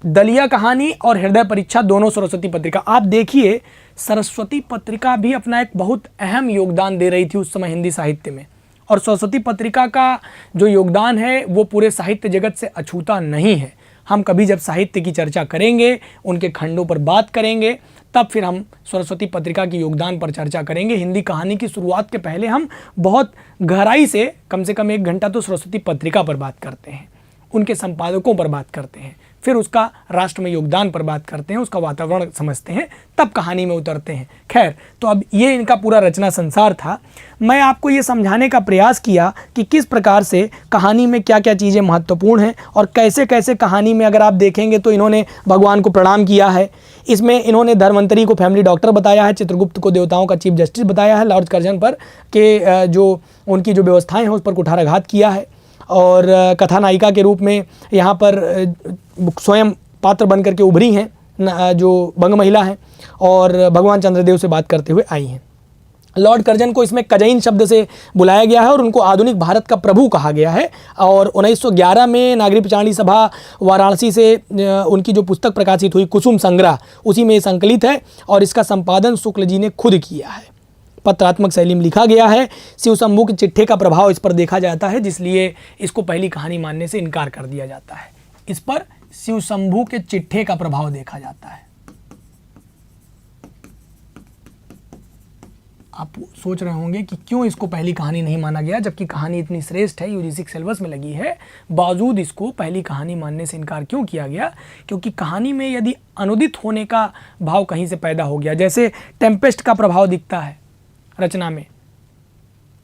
दलिया कहानी और हृदय परीक्षा दोनों सरस्वती पत्रिका। आप देखिए, सरस्वती पत्रिका भी अपना एक बहुत अहम योगदान दे रही थी उस समय हिंदी साहित्य में, और सरस्वती पत्रिका का जो योगदान है वो पूरे साहित्य जगत से अछूता नहीं है। हम कभी जब साहित्य की चर्चा करेंगे, उनके खंडों पर बात करेंगे, तब फिर हम सरस्वती पत्रिका के योगदान पर चर्चा करेंगे। हिंदी कहानी की शुरुआत के पहले हम बहुत गहराई से कम 1 घंटा तो सरस्वती पत्रिका पर बात करते हैं, उनके संपादकों पर बात करते हैं, फिर उसका राष्ट्र में योगदान पर बात करते हैं, उसका वातावरण समझते हैं, तब कहानी में उतरते हैं। खैर, तो अब ये इनका पूरा रचना संसार था। मैं आपको ये समझाने का प्रयास किया कि किस प्रकार से कहानी में क्या क्या चीज़ें महत्वपूर्ण हैं, और कैसे कैसे कहानी में अगर आप देखेंगे तो इन्होंने भगवान को प्रणाम किया है। इसमें इन्होंने धर्मंतरी को फैमिली डॉक्टर बताया है, चित्रगुप्त को देवताओं का चीफ जस्टिस बताया है, लॉर्ड कर्जन पर के जो उनकी जो व्यवस्थाएँ हैं उस पर कुठाराघात किया है, और कथानायिका के रूप में यहाँ पर स्वयं पात्र बन करके उभरी हैं जो बंग महिला हैं, और भगवान चंद्रदेव से बात करते हुए आई हैं। लॉर्ड कर्जन को इसमें कजैन शब्द से बुलाया गया है, और उनको आधुनिक भारत का प्रभु कहा गया है। और 1911 में नागरिक पिछाड़ी सभा वाराणसी से उनकी जो पुस्तक प्रकाशित हुई कुसुम संग्रह, उसी में संकलित है, और इसका संपादन शुक्ल जी ने खुद किया है। पत्रात्मक शैली में लिखा गया है। शिव शंभू के चिट्ठे का प्रभाव इस पर देखा जाता है, जिसलिए इसको पहली कहानी मानने से इनकार कर दिया जाता है। इस पर शिव शंभू के चिट्ठे का प्रभाव देखा जाता है। आप सोच रहे होंगे कि क्यों इसको पहली कहानी नहीं माना गया, जबकि कहानी इतनी श्रेष्ठ है, यूजीसी सिलेबस में लगी है, बावजूद इसको पहली कहानी मानने से इनकार क्यों किया गया? क्योंकि कहानी में यदि अनुदित होने का भाव कहीं से पैदा हो गया, जैसे टेम्पेस्ट का प्रभाव दिखता है रचना में,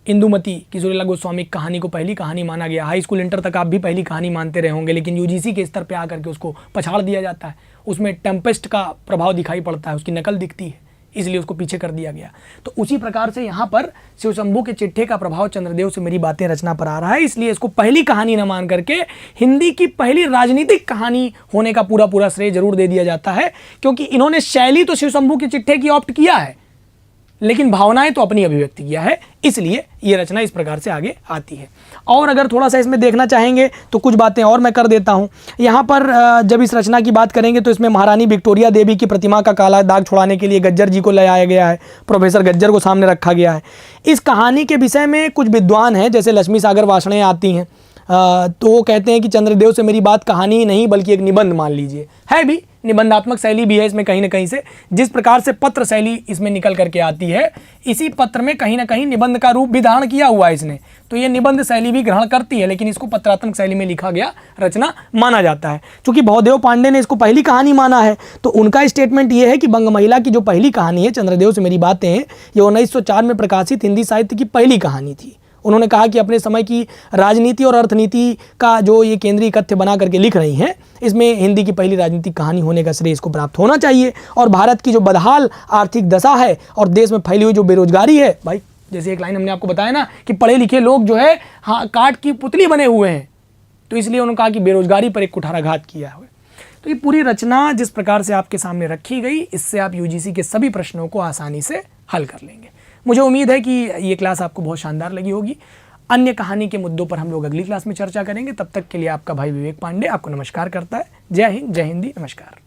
इंदुमती किशोरीलाल गोस्वामी कहानी को पहली कहानी माना गया। हाई स्कूल इंटर तक आप भी पहली कहानी मानते रहे होंगे, लेकिन यूजीसी के स्तर पे आकर के उसको पछाड़ दिया जाता है। उसमें टेम्पेस्ट का प्रभाव दिखाई पड़ता है, उसकी नकल दिखती है, इसलिए उसको पीछे कर दिया गया। तो उसी प्रकार से यहाँ पर शिव शंभू के चिट्ठे का प्रभाव चंद्रदेव से मेरी बातें रचना पर आ रहा है, इसलिए इसको पहली कहानी न मान करके हिंदी की पहली राजनीतिक कहानी होने का पूरा श्रेय जरूर दे दिया जाता है। क्योंकि इन्होंने शैली तो शिव शंभू के चिट्ठे की ऑप्ट किया है, लेकिन भावनाएं तो अपनी अभिव्यक्ति किया है, इसलिए ये रचना इस प्रकार से आगे आती है। और अगर थोड़ा सा इसमें देखना चाहेंगे तो कुछ बातें और मैं कर देता हूँ। यहाँ पर जब इस रचना की बात करेंगे तो इसमें महारानी विक्टोरिया देवी की प्रतिमा का काला दाग छुड़ाने के लिए गज्जर जी को ले आया गया है, प्रोफेसर गज्जर को सामने रखा गया है। इस कहानी के विषय में कुछ विद्वान हैं, जैसे लक्ष्मी सागर वाषणे आती हैं, तो वो कहते हैं कि चंद्रदेव से मेरी बात कहानी ही नहीं बल्कि एक निबंध मान लीजिए। है भी, निबंधात्मक शैली भी है इसमें कहीं ना कहीं से। जिस प्रकार से पत्र शैली इसमें निकल करके आती है, इसी पत्र में कहीं ना कहीं निबंध का रूप भी धारण किया हुआ है इसने, तो ये निबंध शैली भी ग्रहण करती है, लेकिन इसको पत्रात्मक शैली में लिखा गया रचना माना जाता है। चूंकि भवदेव पांडे ने इसको पहली कहानी माना है, तो उनका स्टेटमेंट ये है कि बंग महिला की जो पहली कहानी है चंद्रदेव से मेरी बातें हैं, ये 1904 में प्रकाशित हिंदी साहित्य की पहली कहानी थी। उन्होंने कहा कि अपने समय की राजनीति और अर्थनीति का जो ये केंद्रीय कथ्य बना करके लिख रही हैं, इसमें हिंदी की पहली राजनीतिक कहानी होने का श्रेय इसको प्राप्त होना चाहिए। और भारत की जो बदहाल आर्थिक दशा है और देश में फैली हुई जो बेरोजगारी है, भाई जैसे एक लाइन हमने आपको बताया ना कि पढ़े लिखे लोग जो है हाँ काठ की पुतली बने हुए हैं, तो इसलिए उन्होंने कहा कि बेरोजगारी पर एक कुठाराघात किया है। तो ये पूरी रचना जिस प्रकार से आपके सामने रखी गई, इससे आप यूजीसी के सभी प्रश्नों को आसानी से हल कर लेंगे। मुझे उम्मीद है कि ये क्लास आपको बहुत शानदार लगी होगी। अन्य कहानी के मुद्दों पर हम लोग अगली क्लास में चर्चा करेंगे। तब तक के लिए आपका भाई विवेक पांडे आपको नमस्कार करता है। जय हिंद, जय हिंदी, नमस्कार।